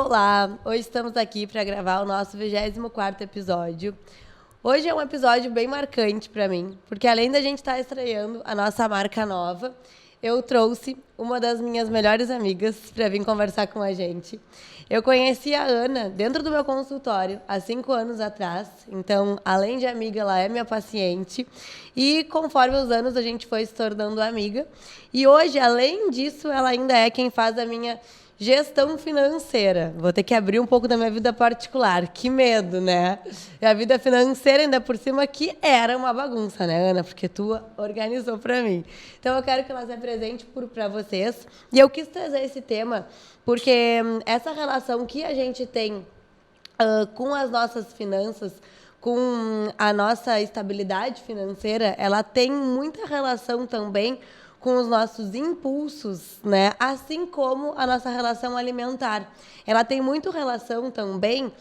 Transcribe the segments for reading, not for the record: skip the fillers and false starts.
Olá, hoje estamos aqui para gravar o nosso 24º episódio. Hoje é um episódio bem marcante para mim, porque além da gente estar estreando a nossa marca nova, eu trouxe uma das minhas melhores amigas para vir conversar com a gente. Eu conheci a Ana dentro do meu consultório há 5 anos atrás, então, além de amiga, ela é minha paciente. E conforme os anos a gente foi se tornando amiga. E hoje, além disso, ela ainda é quem faz a minha gestão financeira. Vou ter que abrir um pouco da minha vida particular. Que medo, né? E a vida financeira, ainda por cima, que era uma bagunça, né, Ana? Porque tu organizou para mim. Então, eu quero que ela se apresente para vocês. E eu quis trazer esse tema porque essa relação que a gente tem com as nossas finanças, com a nossa estabilidade financeira, ela tem muita relação também com os nossos impulsos, né? Assim como a nossa relação alimentar. Ela tem muito relação também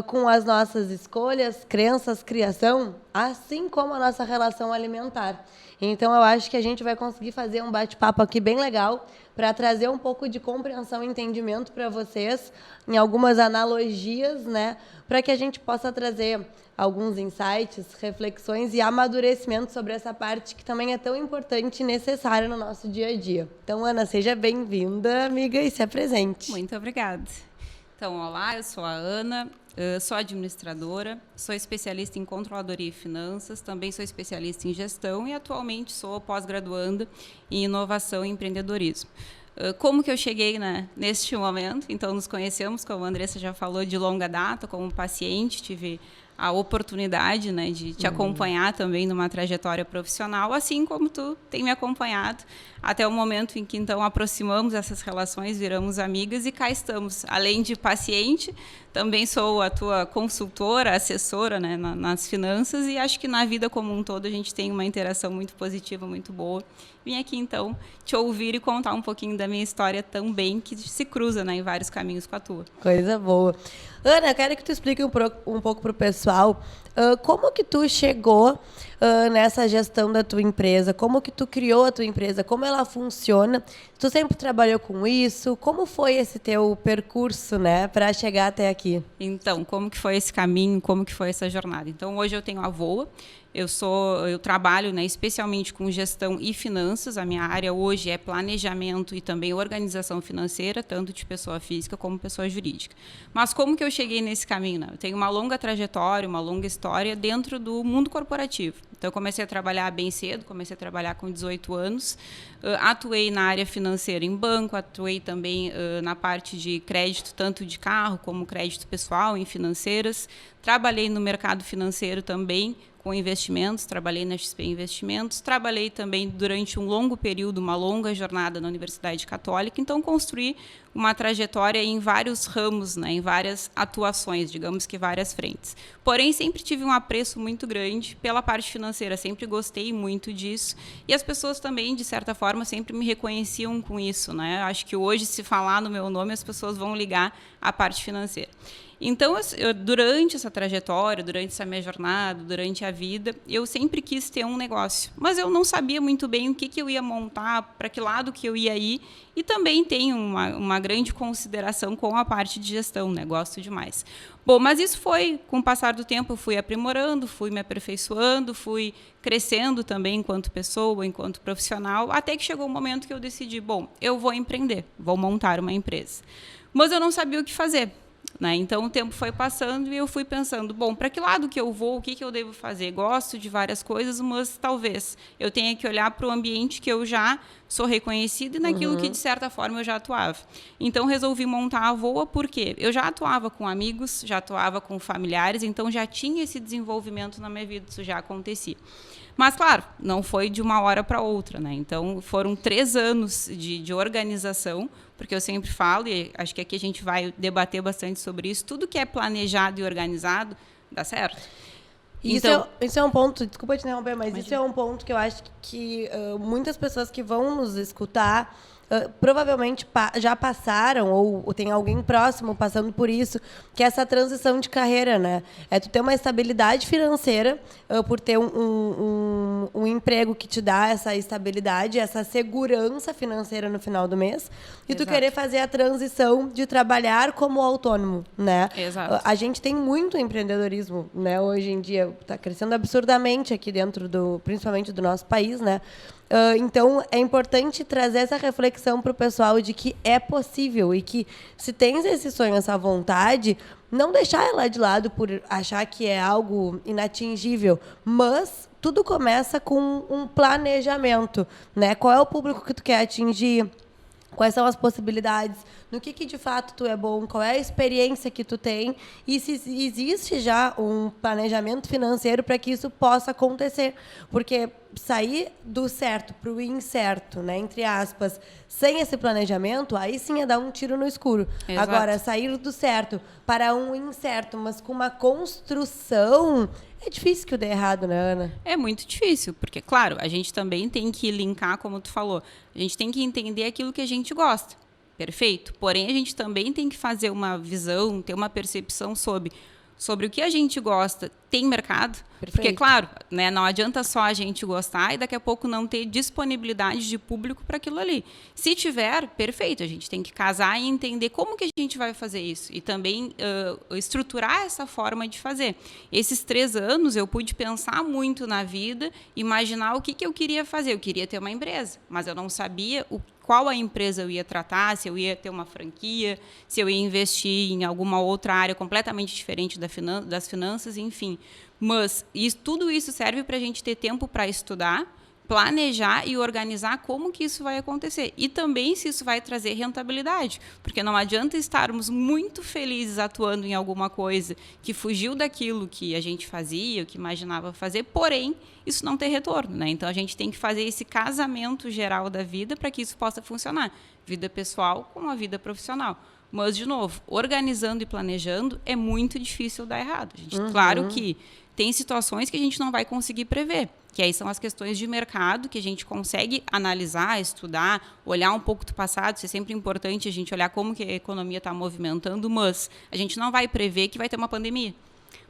com as nossas escolhas, crenças, criação, assim como a nossa relação alimentar. Então, eu acho que a gente vai conseguir fazer um bate-papo aqui bem legal para trazer um pouco de compreensão e entendimento para vocês, em algumas analogias, né? Para que a gente possa trazer alguns insights, reflexões e amadurecimento sobre essa parte que também é tão importante e necessária no nosso dia a dia. Então, Ana, seja bem-vinda, amiga, e se apresente. Muito obrigada. Então, olá, eu sou a Ana, sou administradora, sou especialista em controladoria e finanças, também sou especialista em gestão e atualmente sou pós-graduanda em inovação e empreendedorismo. Como que eu cheguei, né, neste momento? Então, nos conhecemos, como a Andressa já falou, de longa data, como paciente, tive a oportunidade, né, de te acompanhar também numa trajetória profissional, assim como tu tem me acompanhado até o momento em que, então, aproximamos essas relações, viramos amigas e cá estamos. Além de paciente, também sou a tua consultora, assessora, né, nas finanças e acho que na vida como um todo a gente tem uma interação muito positiva, muito boa. Vim aqui, então, te ouvir e contar um pouquinho da minha história também, que se cruza, né, em vários caminhos com a tua. Coisa boa. Ana, eu quero que tu explique um pouco para o pessoal como que tu chegou nessa gestão da tua empresa, como que tu criou a tua empresa, como ela funciona. Tu sempre trabalhou com isso? Como foi esse teu percurso, né, para chegar até aqui? Então, como que foi esse caminho, como que foi essa jornada? Então, hoje eu tenho a VOA. Eu trabalho, né, especialmente com gestão e finanças. A minha área hoje é planejamento e também organização financeira, tanto de pessoa física como pessoa jurídica. Mas como que eu cheguei nesse caminho? Né? Eu tenho uma longa trajetória, uma longa história dentro do mundo corporativo. Então, eu comecei a trabalhar bem cedo, comecei a trabalhar com 18 anos. Atuei na área financeira em banco, atuei também na parte de crédito, tanto de carro como crédito pessoal, em financeiras. Trabalhei no mercado financeiro também, com investimentos, trabalhei na XP Investimentos, trabalhei também durante um longo período, uma longa jornada na Universidade Católica, então construí uma trajetória em vários ramos, né, em várias atuações, digamos que várias frentes. Porém, sempre tive um apreço muito grande pela parte financeira, sempre gostei muito disso, e as pessoas também, de certa forma, sempre me reconheciam com isso, né? Acho que hoje, se falar no meu nome, as pessoas vão ligar à parte financeira. Então, durante essa trajetória, durante essa minha jornada, durante a vida, eu sempre quis ter um negócio. Mas eu não sabia muito bem o que eu ia montar, para que lado que eu ia ir. E também tenho uma grande consideração com a parte de gestão, né? Gosto demais. Bom, mas isso foi, com o passar do tempo, eu fui aprimorando, fui me aperfeiçoando, fui crescendo também enquanto pessoa, enquanto profissional, até que chegou o momento que eu decidi, bom, eu vou empreender, vou montar uma empresa. Mas eu não sabia o que fazer. Né? Então, o tempo foi passando e eu fui pensando, bom, para que lado que eu vou, o que eu devo fazer? Gosto de várias coisas, mas talvez eu tenha que olhar para o ambiente que eu já sou reconhecida e naquilo que, de certa forma, eu já atuava. Então, resolvi montar a VOA porque eu já atuava com amigos, já atuava com familiares, então já tinha esse desenvolvimento na minha vida, isso já acontecia. Mas, claro, não foi de uma hora para outra, né? Então, foram 3 anos de organização, porque eu sempre falo, e acho que aqui a gente vai debater bastante sobre isso, tudo que é planejado e organizado dá certo. Então, isso é um ponto, desculpa te interromper, mas isso é um ponto que eu acho que muitas pessoas que vão nos escutar provavelmente já passaram ou tem alguém próximo passando por isso, que é essa transição de carreira, né? É tu ter uma estabilidade financeira por ter um emprego que te dá essa estabilidade, essa segurança financeira no final do mês, e tu querer fazer a transição de trabalhar como autônomo, né? Exato. A gente tem muito empreendedorismo, né? Hoje em dia está crescendo absurdamente aqui dentro principalmente do nosso país, né? Então, é importante trazer essa reflexão para o pessoal de que é possível e que, se tens esse sonho, essa vontade, não deixar ela de lado por achar que é algo inatingível, mas tudo começa com um planejamento, né? Qual é o público que tu quer atingir? Quais são as possibilidades? No que de fato tu é bom? Qual é a experiência que tu tem? E se existe já um planejamento financeiro para que isso possa acontecer. Porque sair do certo para o incerto, né, entre aspas, sem esse planejamento, aí sim é dar um tiro no escuro. Exato. Agora, sair do certo para um incerto, mas com uma construção, é difícil que dê errado, né, Ana? É muito difícil, porque, claro, a gente também tem que linkar, como tu falou, a gente tem que entender aquilo que a gente gosta, perfeito? Porém, a gente também tem que fazer uma visão, ter uma percepção sobre o que a gente gosta. Tem mercado? Perfeito. Porque, claro, né, não adianta só a gente gostar e daqui a pouco não ter disponibilidade de público para aquilo ali. Se tiver, perfeito, a gente tem que casar e entender como que a gente vai fazer isso e também estruturar essa forma de fazer. Esses 3 anos eu pude pensar muito na vida, imaginar o que eu queria fazer. Eu queria ter uma empresa, mas eu não sabia qual a empresa eu ia tratar, se eu ia ter uma franquia, se eu ia investir em alguma outra área completamente diferente das finanças, enfim. Mas tudo isso serve para a gente ter tempo para estudar, planejar e organizar como que isso vai acontecer. E também se isso vai trazer rentabilidade. Porque não adianta estarmos muito felizes atuando em alguma coisa que fugiu daquilo que a gente fazia, que imaginava fazer, porém, isso não ter retorno, né? Então, a gente tem que fazer esse casamento geral da vida para que isso possa funcionar. Vida pessoal com a vida profissional. Mas, de novo, organizando e planejando é muito difícil dar errado. Claro que tem situações que a gente não vai conseguir prever, que aí são as questões de mercado que a gente consegue analisar, estudar, olhar um pouco do passado. Isso é sempre importante, a gente olhar como que a economia está movimentando, mas a gente não vai prever que vai ter uma pandemia.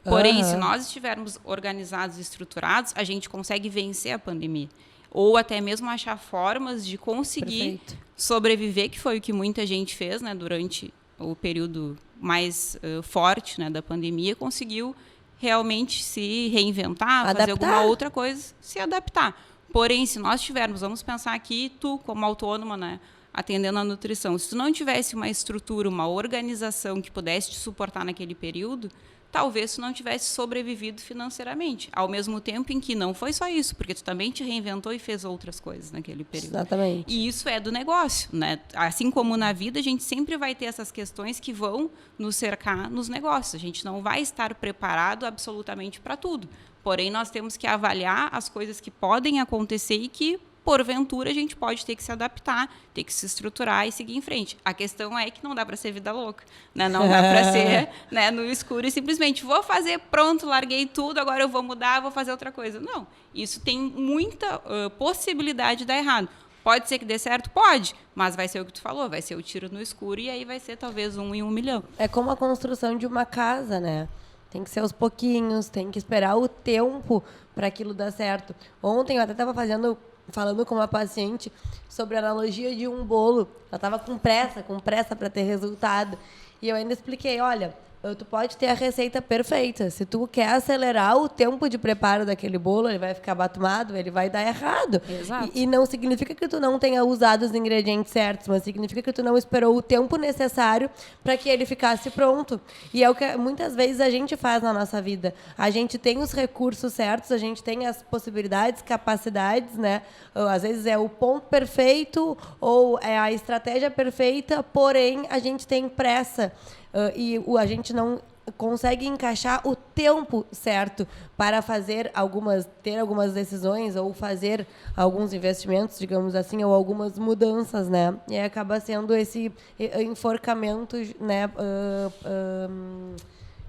Porém, se nós estivermos organizados e estruturados, a gente consegue vencer a pandemia. Ou até mesmo achar formas de conseguir sobreviver, que foi o que muita gente fez, né, durante o período mais forte, né, da pandemia, conseguiu realmente se reinventar, fazer alguma outra coisa, se adaptar. Porém, se nós tivermos, vamos pensar aqui, tu como autônoma, né, atendendo a nutrição, se tu não tivesse uma estrutura, uma organização que pudesse te suportar naquele período, talvez tu não tivesse sobrevivido financeiramente. Ao mesmo tempo em que não foi só isso, porque tu também te reinventou e fez outras coisas naquele período. Exatamente. E isso é do negócio, né? Assim como na vida, a gente sempre vai ter essas questões que vão nos cercar nos negócios. A gente não vai estar preparado absolutamente para tudo. Porém, nós temos que avaliar as coisas que podem acontecer e que, porventura, a gente pode ter que se adaptar, ter que se estruturar e seguir em frente. A questão é que não dá para ser vida louca, né? Não dá para ser, né, no escuro e simplesmente vou fazer, pronto, larguei tudo, agora eu vou mudar, vou fazer outra coisa. Não, isso tem muita possibilidade de dar errado. Pode ser que dê certo? Pode, mas vai ser o que tu falou, vai ser o tiro no escuro e aí vai ser talvez 1 em 1 milhão. É como a construção de uma casa, né? Tem que ser aos pouquinhos, tem que esperar o tempo para aquilo dar certo. Ontem eu até estava falando com uma paciente sobre a analogia de um bolo. Ela estava com pressa para ter resultado. E eu ainda expliquei, olha, tu pode ter a receita perfeita. Se tu quer acelerar o tempo de preparo daquele bolo, ele vai ficar batumado, ele vai dar errado. Exato. E não significa que tu não tenha usado os ingredientes certos, mas significa que tu não esperou o tempo necessário para que ele ficasse pronto. E é o que muitas vezes a gente faz na nossa vida. A gente tem os recursos certos, a gente tem as possibilidades, capacidades, né? Às vezes é o ponto perfeito ou é a estratégia perfeita, porém a gente tem pressa. E a gente não consegue encaixar o tempo certo para ter algumas decisões ou fazer alguns investimentos, digamos assim, ou algumas mudanças, né? E aí acaba sendo esse enforcamento, né?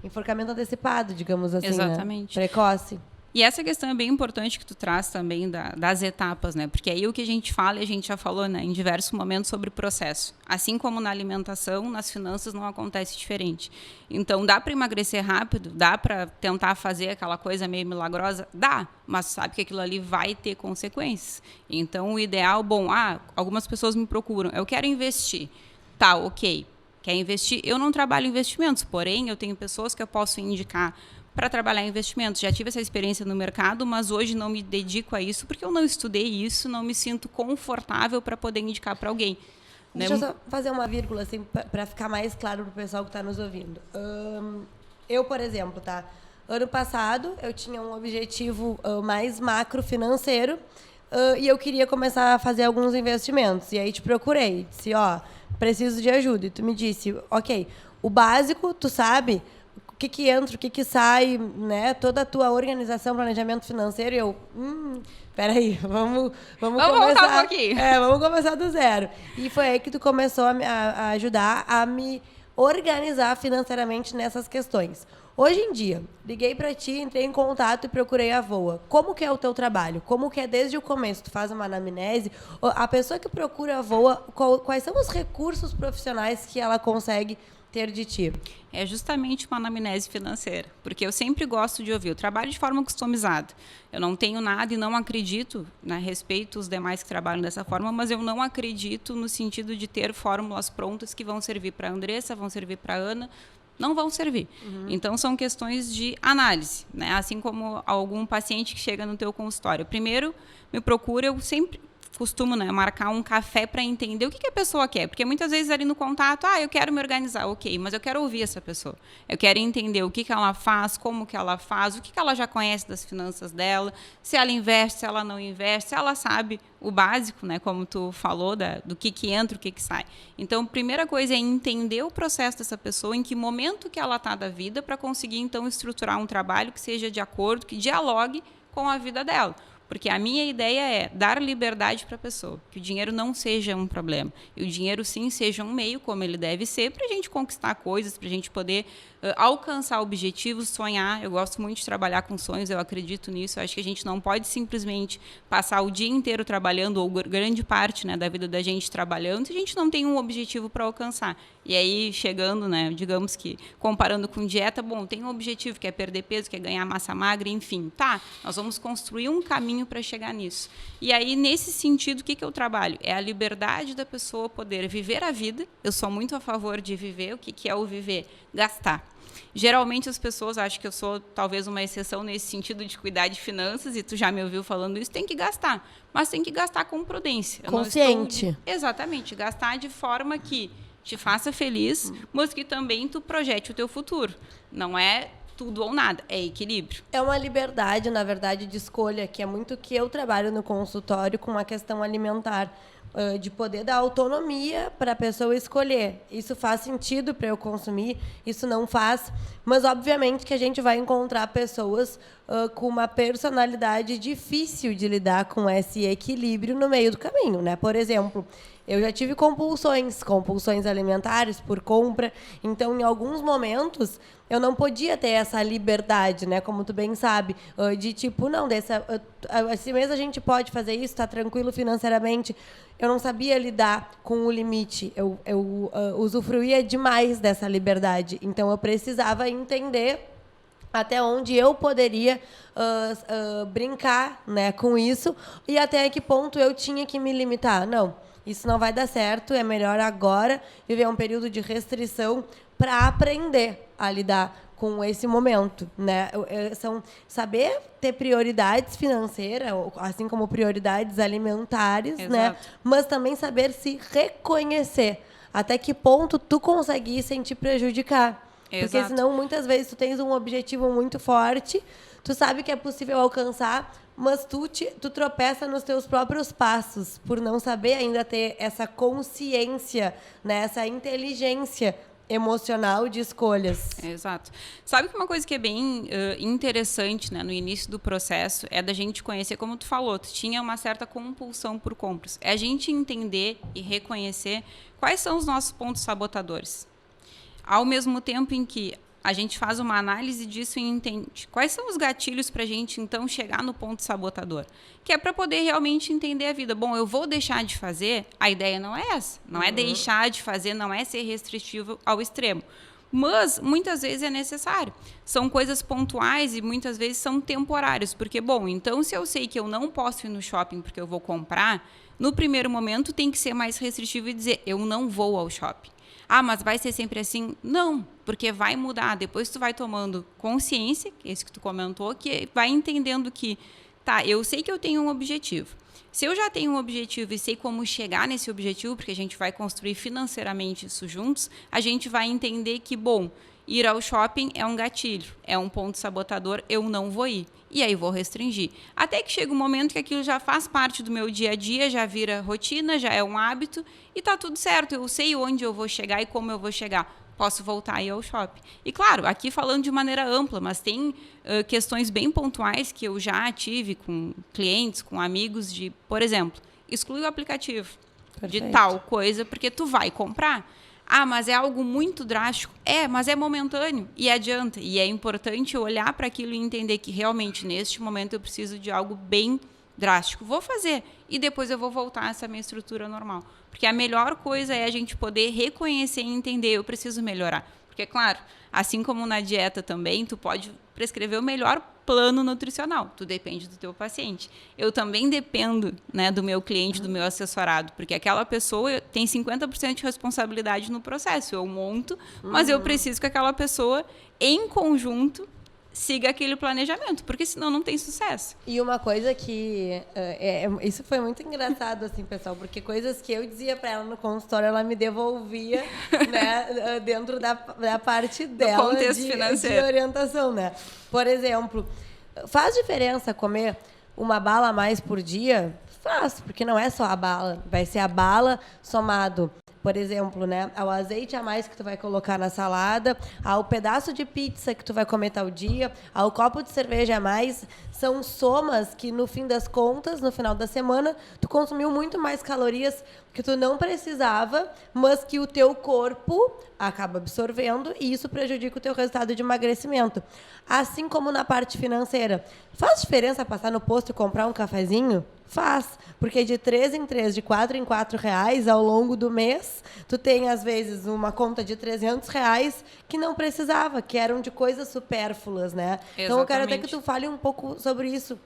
Enforcamento antecipado, digamos assim. Exatamente. Né? Precoce. E essa questão é bem importante que tu traz também das etapas, né? Porque aí o que a gente fala, e a gente já falou, né, em diversos momentos sobre o processo. Assim como na alimentação, nas finanças não acontece diferente. Então, dá para emagrecer rápido? Dá para tentar fazer aquela coisa meio milagrosa? Dá, mas sabe que aquilo ali vai ter consequências. Então, o ideal, algumas pessoas me procuram, eu quero investir. Tá, ok. Quer investir? Eu não trabalho em investimentos, porém, eu tenho pessoas que eu posso indicar para trabalhar em investimentos. Já tive essa experiência no mercado, mas hoje não me dedico a isso porque eu não estudei isso, não me sinto confortável para poder indicar para alguém. Deixa eu só fazer uma vírgula, assim, para ficar mais claro para o pessoal que está nos ouvindo. Eu, por exemplo, tá? Ano passado, eu tinha um objetivo mais macro financeiro e eu queria começar a fazer alguns investimentos. E aí te procurei, disse, preciso de ajuda. E tu me disse, ok, o básico, tu sabe o que entra, o que sai, né? Toda a tua organização, planejamento financeiro. E eu, peraí, vamos começar. Voltar um pouquinho. Vamos começar do zero. E foi aí que tu começou a ajudar a me organizar financeiramente nessas questões. Hoje em dia, liguei para ti, entrei em contato e procurei a Voa. Como que é o teu trabalho? Como que é desde o começo? Tu faz uma anamnese? A pessoa que procura a Voa, quais são os recursos profissionais que ela consegue ter de ti? É justamente uma anamnese financeira, porque eu sempre gosto de ouvir. Eu trabalho de forma customizada. Eu não tenho nada e não acredito, né, respeito os demais que trabalham dessa forma, mas eu não acredito no sentido de ter fórmulas prontas que vão servir para a Andressa, vão servir para a Ana, não vão servir. Então, são questões de análise, né? Assim como algum paciente que chega no teu consultório. Primeiro, me procura, eu sempre costumo, né, marcar um café para entender o que a pessoa quer. Porque muitas vezes ali no contato, eu quero me organizar, ok, mas eu quero ouvir essa pessoa. Eu quero entender o que ela faz, como que ela faz, o que ela já conhece das finanças dela, se ela investe, se ela não investe, se ela sabe o básico, né, como tu falou, do que entra, o que sai. Então, a primeira coisa é entender o processo dessa pessoa, em que momento que ela está da vida, para conseguir, então, estruturar um trabalho que seja de acordo, que dialogue com a vida dela. Porque a minha ideia é dar liberdade para a pessoa, que o dinheiro não seja um problema. E o dinheiro, sim, seja um meio, como ele deve ser, para a gente conquistar coisas, para a gente poder alcançar objetivos, sonhar. Eu gosto muito de trabalhar com sonhos, eu acredito nisso. Eu acho que a gente não pode simplesmente passar o dia inteiro trabalhando, ou grande parte, né, da vida da gente trabalhando, se a gente não tem um objetivo para alcançar. E aí, chegando, né, digamos que, comparando com dieta, tem um objetivo, que é perder peso, que é ganhar massa magra, enfim. Tá, nós vamos construir um caminho para chegar nisso. E aí, nesse sentido, o que eu trabalho? É a liberdade da pessoa poder viver a vida. Eu sou muito a favor de viver. O que é o viver? Gastar. Geralmente as pessoas acham que eu sou talvez uma exceção nesse sentido de cuidar de finanças, e tu já me ouviu falando isso, tem que gastar. Mas tem que gastar com prudência. Consciente. Exatamente. Gastar de forma que te faça feliz, mas que também tu projete o teu futuro. Não é tudo ou nada, é equilíbrio. É uma liberdade, na verdade, de escolha, que é muito que eu trabalho no consultório com a questão alimentar, de poder dar autonomia para a pessoa escolher. Isso faz sentido para eu consumir, isso não faz, mas obviamente que a gente vai encontrar pessoas com uma personalidade difícil de lidar com esse equilíbrio no meio do caminho, né? Por exemplo, eu já tive compulsões alimentares por compra, então em alguns momentos eu não podia ter essa liberdade, né? Como tu bem sabe, de tipo, não, esse mês a gente pode fazer isso, tá tranquilo financeiramente. Eu não sabia lidar com o limite, eu usufruía demais dessa liberdade, então eu precisava entender até onde eu poderia brincar, né, com isso, e até que ponto eu tinha que me limitar. Não, isso não vai dar certo, é melhor agora viver um período de restrição para aprender a lidar com esse momento, né? São saber ter prioridades financeiras, assim como prioridades alimentares, exato, né? Mas também saber se reconhecer. Até que ponto tu consegue ir sem te prejudicar. exato. Porque senão, muitas vezes, tu tens um objetivo muito forte, tu sabe que é possível alcançar, mas tu tropeça nos teus próprios passos, por não saber ainda ter essa consciência, né? Essa inteligência emocional de escolhas. Exato. Sabe que uma coisa que é bem interessante, né, no início do processo é da gente conhecer, como tu falou, tu tinha uma certa compulsão por compras. É a gente entender e reconhecer quais são os nossos pontos sabotadores. Ao mesmo tempo em que a gente faz uma análise disso e entende quais são os gatilhos para a gente, então, chegar no ponto sabotador. Que é para poder realmente entender a vida. Bom, eu vou deixar de fazer? A ideia não é essa. Não é deixar de fazer, não é ser restritivo ao extremo. Mas, muitas vezes, é necessário. São coisas pontuais e, muitas vezes, são temporárias. Porque, bom, então, se eu sei que eu não posso ir no shopping porque eu vou comprar, no primeiro momento, tem que ser mais restritivo e dizer, eu não vou ao shopping. Ah, mas vai ser sempre assim? Não, porque vai mudar. Depois tu vai tomando consciência, esse que tu comentou, que vai entendendo que, tá, eu sei que eu tenho um objetivo. Se eu já tenho um objetivo e sei como chegar nesse objetivo, porque a gente vai construir financeiramente isso juntos, a gente vai entender que, bom, ir ao shopping é um gatilho, é um ponto sabotador, eu não vou ir. E aí vou restringir. Até que chega um momento que aquilo já faz parte do meu dia a dia, já vira rotina, já é um hábito e tá tudo certo. Eu sei onde eu vou chegar e como eu vou chegar. Posso voltar a ir ao shopping. E claro, aqui falando de maneira ampla, mas tem questões bem pontuais que eu já tive com clientes, com amigos de, por exemplo, exclui o aplicativo de tal coisa porque tu vai comprar. Ah, mas é algo muito drástico. É, mas é momentâneo e adianta. E é importante olhar para aquilo e entender que realmente, neste momento, eu preciso de algo bem drástico. Vou fazer e depois eu vou voltar a essa minha estrutura normal. Porque a melhor coisa é a gente poder reconhecer e entender, eu preciso melhorar. Porque, claro, assim como na dieta também, tu pode prescrever o melhor plano nutricional. Tu depende do teu paciente. Eu também dependo, né, do meu cliente, do meu assessorado, porque aquela pessoa tem 50% de responsabilidade no processo. Eu monto, mas eu preciso que aquela pessoa, em conjunto, siga aquele planejamento, porque senão não tem sucesso. E uma coisa que... isso foi muito engraçado, assim, pessoal, porque coisas que eu dizia para ela no consultório, ela me devolvia, né, dentro da parte dela de orientação, né? Por exemplo, faz diferença comer uma bala a mais por dia? Faz, porque não é só a bala. Vai ser a bala somado, por exemplo, né, ao azeite a mais que tu vai colocar na salada, ao pedaço de pizza que tu vai comer tal dia, ao copo de cerveja a mais. São somas que, no fim das contas, no final da semana, tu consumiu muito mais calorias que tu não precisava, mas que o teu corpo acaba absorvendo e isso prejudica o teu resultado de emagrecimento. Assim como na parte financeira. Faz diferença passar no posto e comprar um cafezinho? Faz, porque de 3 em 3, de 4 em 4 reais ao longo do mês, tu tem, às vezes, uma conta de 300 reais que não precisava, que eram de coisas supérfluas, né? Exatamente. Então, eu quero até que tu fale um pouco sobre isso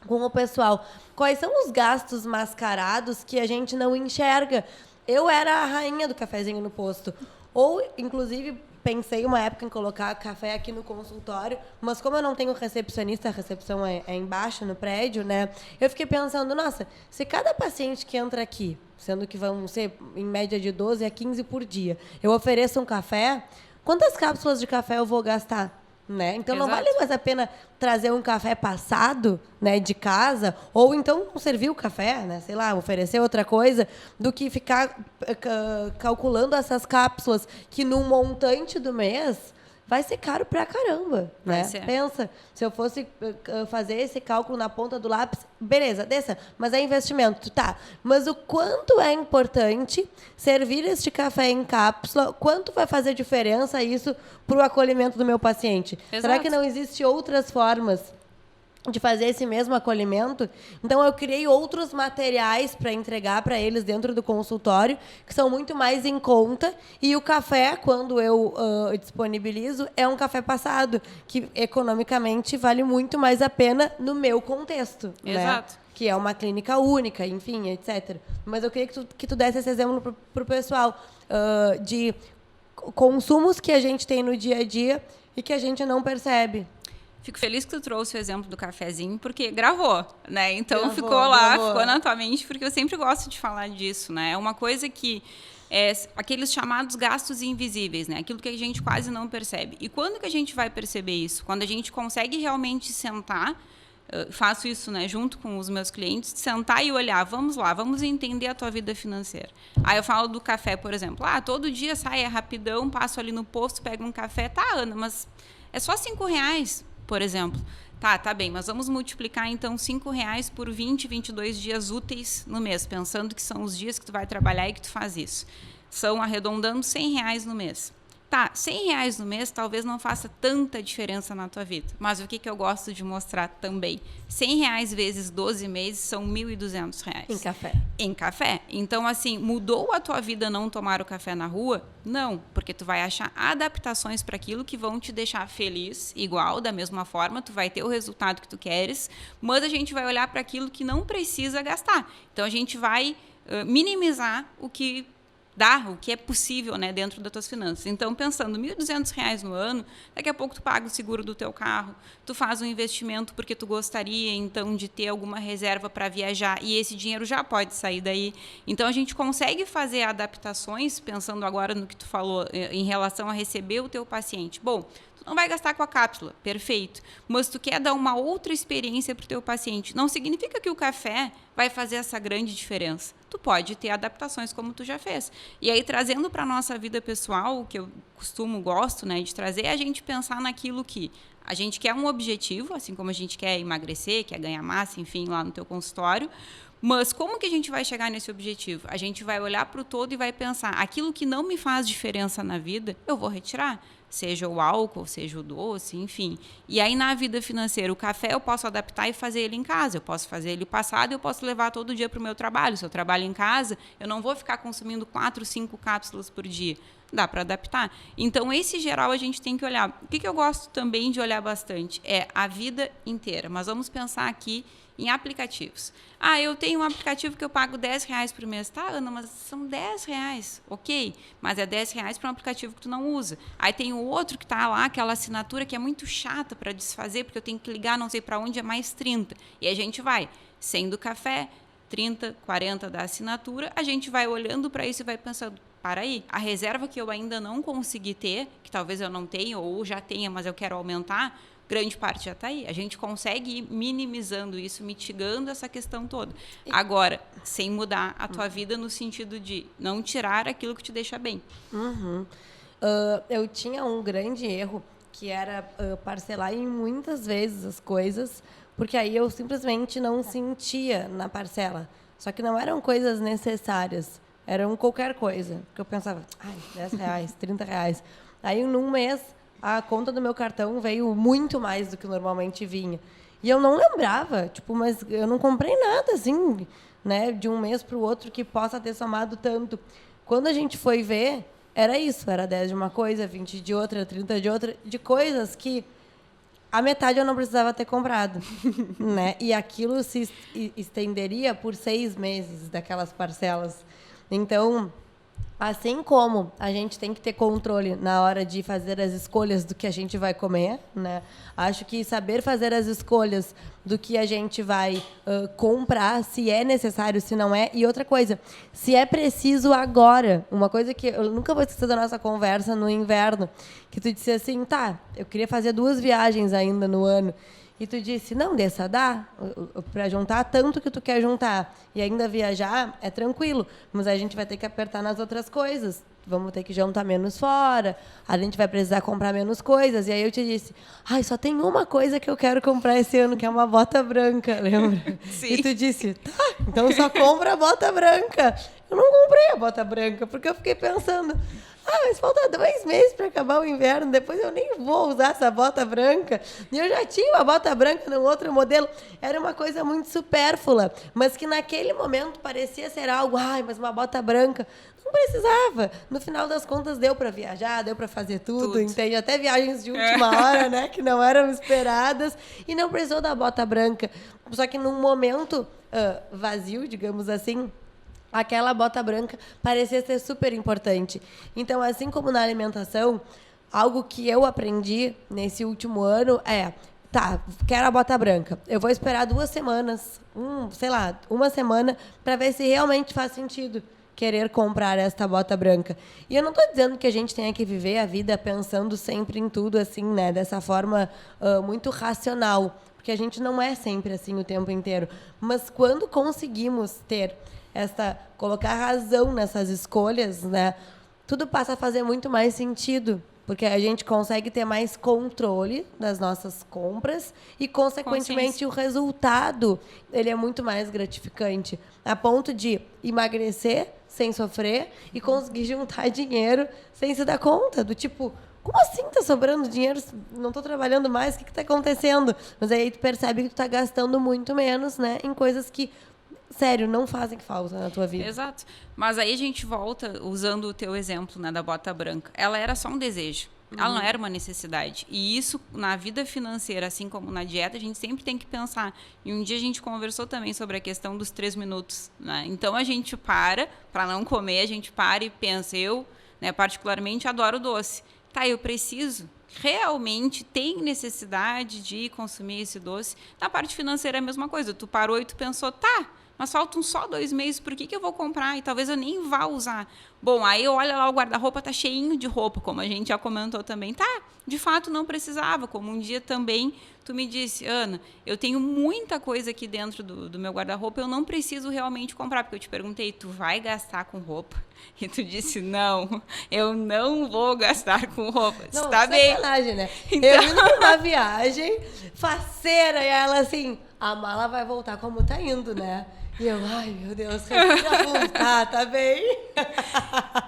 com o pessoal. Quais são os gastos mascarados que a gente não enxerga? Eu era a rainha do cafezinho no posto. Ou, inclusive, pensei uma época em colocar café aqui no consultório, mas como eu não tenho recepcionista, a recepção é embaixo, no prédio, né? Eu fiquei pensando, nossa, se cada paciente que entra aqui, sendo que vão ser em média de 12 a 15 por dia, eu ofereço um café, quantas cápsulas de café eu vou gastar? Né? Então, Exato. Não vale mais a pena trazer um café passado, né, de casa, ou então não servir o café, né, sei lá, oferecer outra coisa, do que ficar calculando essas cápsulas que no montante do mês vai ser caro pra caramba, né? Pensa, se eu fosse fazer esse cálculo na ponta do lápis, beleza, desça, mas é investimento, tá. Mas o quanto é importante servir este café em cápsula, quanto vai fazer diferença isso pro acolhimento do meu paciente? Exato. Será que não existe outras formas de fazer esse mesmo acolhimento? Então, eu criei outros materiais para entregar para eles dentro do consultório, que são muito mais em conta. E o café, quando eu disponibilizo, é um café passado, que economicamente vale muito mais a pena no meu contexto. Exato. Né? Que é uma clínica única, enfim, etc. Mas eu queria que tu desse esse exemplo para o pessoal de consumos que a gente tem no dia a dia e que a gente não percebe. Fico feliz que tu trouxe o exemplo do cafezinho, porque gravou, né? Então, ficou lá, ficou na tua mente, porque eu sempre gosto de falar disso, né? É uma coisa que é aqueles chamados gastos invisíveis, né? Aquilo que a gente quase não percebe. E quando que a gente vai perceber isso? Quando a gente consegue realmente sentar, faço isso, né, junto com os meus clientes, sentar e olhar, vamos lá, vamos entender a tua vida financeira. Aí eu falo do café, por exemplo. Todo dia sai, é rapidão, passo ali no posto, pego um café. Tá, Ana, mas é só R$5, por exemplo. Tá bem, mas vamos multiplicar então R$5 por 20, 22 dias úteis no mês, pensando que são os dias que tu vai trabalhar e que tu faz isso. São, arredondando, R$100 no mês. Tá, R$100 no mês talvez não faça tanta diferença na tua vida. Mas o que eu gosto de mostrar também? R$100 vezes 12 meses são R$1.200. Em café. Em café. Então, assim, mudou a tua vida não tomar o café na rua? Não, porque tu vai achar adaptações para aquilo que vão te deixar feliz, igual, da mesma forma, tu vai ter o resultado que tu queres, mas a gente vai olhar para aquilo que não precisa gastar. Então, a gente vai minimizar o que o que é possível, né, dentro das tuas finanças. Então, pensando R$1.200 no ano, daqui a pouco tu paga o seguro do teu carro, tu faz um investimento porque tu gostaria, então, de ter alguma reserva para viajar e esse dinheiro já pode sair daí. Então, a gente consegue fazer adaptações, pensando agora no que tu falou, em relação a receber o teu paciente. Bom, tu não vai gastar com a cápsula, perfeito, mas tu quer dar uma outra experiência para o teu paciente. Não significa que o café vai fazer essa grande diferença. Tu pode ter adaptações como tu já fez. E aí, trazendo para a nossa vida pessoal, o que eu gosto, né, de trazer, é a gente pensar naquilo que a gente quer um objetivo, assim como a gente quer emagrecer, quer ganhar massa, enfim, lá no teu consultório. Mas como que a gente vai chegar nesse objetivo? A gente vai olhar para o todo e vai pensar, aquilo que não me faz diferença na vida, eu vou retirar. Seja o álcool, seja o doce, enfim. E aí, na vida financeira, o café eu posso adaptar e fazer ele em casa. Eu posso fazer ele passado e eu posso levar todo dia para o meu trabalho. Se eu trabalho em casa, eu não vou ficar consumindo 4, 5 cápsulas por dia. Dá para adaptar. Então, esse geral a gente tem que olhar. O que eu gosto também de olhar bastante é a vida inteira. Mas vamos pensar aqui em aplicativos. Eu tenho um aplicativo que eu pago R$10 por mês. Tá, Ana, mas são R$10, ok. Mas é R$10 para um aplicativo que tu não usa. Aí tem o outro que está lá, aquela assinatura que é muito chata para desfazer, porque eu tenho que ligar não sei para onde, é mais 30. E a gente vai, sendo café, 30, 40 da assinatura, a gente vai olhando para isso e vai pensando, para aí, a reserva que eu ainda não consegui ter, que talvez eu não tenha ou já tenha, mas eu quero aumentar, grande parte já está aí. A gente consegue ir minimizando isso, mitigando essa questão toda. Agora, sem mudar a tua vida no sentido de não tirar aquilo que te deixa bem. Eu tinha um grande erro, que era parcelar em muitas vezes as coisas, porque aí eu simplesmente não sentia na parcela. Só que não eram coisas necessárias, eram qualquer coisa. Porque eu pensava, R$10, R$30. Aí, num mês, a conta do meu cartão veio muito mais do que normalmente vinha. E eu não lembrava, mas eu não comprei nada, assim, né, de um mês para o outro que possa ter somado tanto. Quando a gente foi ver, era isso, era 10 de uma coisa, 20 de outra, 30 de outra, de coisas que a metade eu não precisava ter comprado, né? E aquilo se estenderia por 6 meses daquelas parcelas. Então, assim como a gente tem que ter controle na hora de fazer as escolhas do que a gente vai comer, né? Acho que saber fazer as escolhas do que a gente vai comprar, se é necessário, se não é. E outra coisa, se é preciso agora. Uma coisa que eu nunca vou esquecer da nossa conversa no inverno, que tu disse assim, eu queria fazer 2 viagens ainda no ano. E tu disse, não, Dessa, dá para juntar tanto que tu quer juntar. E ainda viajar é tranquilo, mas a gente vai ter que apertar nas outras coisas. Vamos ter que jantar menos fora, a gente vai precisar comprar menos coisas. E aí eu te disse, só tem uma coisa que eu quero comprar esse ano, que é uma bota branca, lembra? Sim. E tu disse, então só compra a bota branca. Eu não comprei a bota branca, porque eu fiquei pensando, mas falta 2 meses para acabar o inverno, depois eu nem vou usar essa bota branca. E eu já tinha uma bota branca num outro modelo. Era uma coisa muito supérflua, mas que naquele momento parecia ser algo, mas uma bota branca. Não precisava. No final das contas, deu para viajar, deu para fazer tudo, entende? Até viagens de última hora, né, que não eram esperadas, e não precisou da bota branca. Só que num momento vazio, digamos assim, aquela bota branca parecia ser super importante. Então, assim como na alimentação, algo que eu aprendi nesse último ano é, quero a bota branca. Eu vou esperar 2 semanas, uma semana, para ver se realmente faz sentido querer comprar esta bota branca. E eu não estou dizendo que a gente tenha que viver a vida pensando sempre em tudo assim, né, dessa forma muito racional, porque a gente não é sempre assim o tempo inteiro. Mas quando conseguimos ter colocar razão nessas escolhas, né, tudo passa a fazer muito mais sentido, porque a gente consegue ter mais controle das nossas compras e, consequentemente, o resultado ele é muito mais gratificante, a ponto de emagrecer sem sofrer e conseguir juntar dinheiro sem se dar conta, do tipo... Como assim tá sobrando dinheiro? Não tô trabalhando mais? O que tá acontecendo? Mas aí tu percebe que tu tá gastando muito menos, né? Em coisas que, sério, não fazem falta na tua vida. Exato. Mas aí a gente volta, usando o teu exemplo, né, da bota branca. Ela era só um desejo. Ela não era uma necessidade. E isso, na vida financeira, assim como na dieta, a gente sempre tem que pensar. E um dia a gente conversou também sobre a questão dos 3 minutos, né? Então, a gente para não comer, a gente para e pensa. Eu, né, particularmente, adoro doce. Tá, eu preciso, realmente tem necessidade de consumir esse doce. Na parte financeira é a mesma coisa. Tu parou e tu pensou, tá, mas faltam só 2 meses, por que eu vou comprar? E talvez eu nem vá usar. Bom, aí olha lá, o guarda-roupa tá cheinho de roupa, como a gente já comentou também. Tá, de fato não precisava, como um dia também tu me disse, Ana, eu tenho muita coisa aqui dentro do meu guarda-roupa, eu não preciso realmente comprar, porque eu te perguntei, tu vai gastar com roupa? E tu disse, não, eu não vou gastar com roupa. Não, tá bem. Né? Então... Eu indo pra uma viagem, faceira, e ela assim, a mala vai voltar como tá indo, né? E eu, ai, meu Deus, respira fundo, tá bem?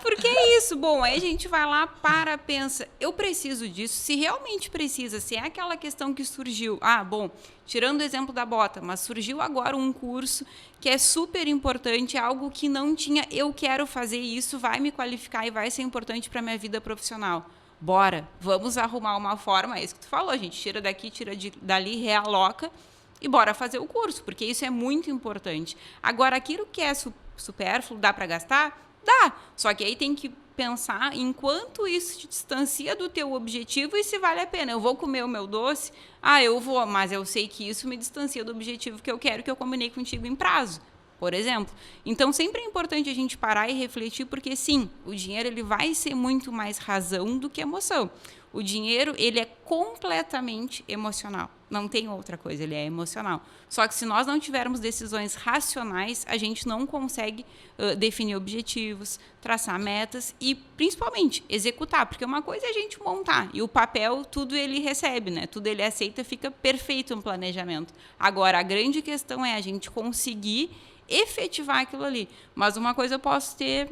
Porque é isso. Bom, aí a gente vai lá, pensa, eu preciso disso? Se realmente precisa, se é aquela questão que surgiu, bom, tirando o exemplo da bota, mas surgiu agora um curso que é super importante, algo que não tinha, eu quero fazer isso, vai me qualificar e vai ser importante para minha vida profissional. Bora, vamos arrumar uma forma, é isso que tu falou, a gente tira daqui, dali, realoca, e bora fazer o curso, porque isso é muito importante. Agora, aquilo que é supérfluo, dá para gastar? Dá. Só que aí tem que pensar em quanto isso te distancia do teu objetivo e se vale a pena. Eu vou comer o meu doce? Eu vou, mas eu sei que isso me distancia do objetivo que eu quero, que eu combinei contigo em prazo, por exemplo. Então, sempre é importante a gente parar e refletir, porque, sim, o dinheiro ele vai ser muito mais razão do que emoção. O dinheiro, ele é completamente emocional. Não tem outra coisa, ele é emocional. Só que se nós não tivermos decisões racionais, a gente não consegue definir objetivos, traçar metas e, principalmente, executar. Porque uma coisa é a gente montar e o papel, tudo ele recebe, né? Tudo ele aceita, fica perfeito um planejamento. Agora, a grande questão é a gente conseguir efetivar aquilo ali. Mas uma coisa eu posso ter...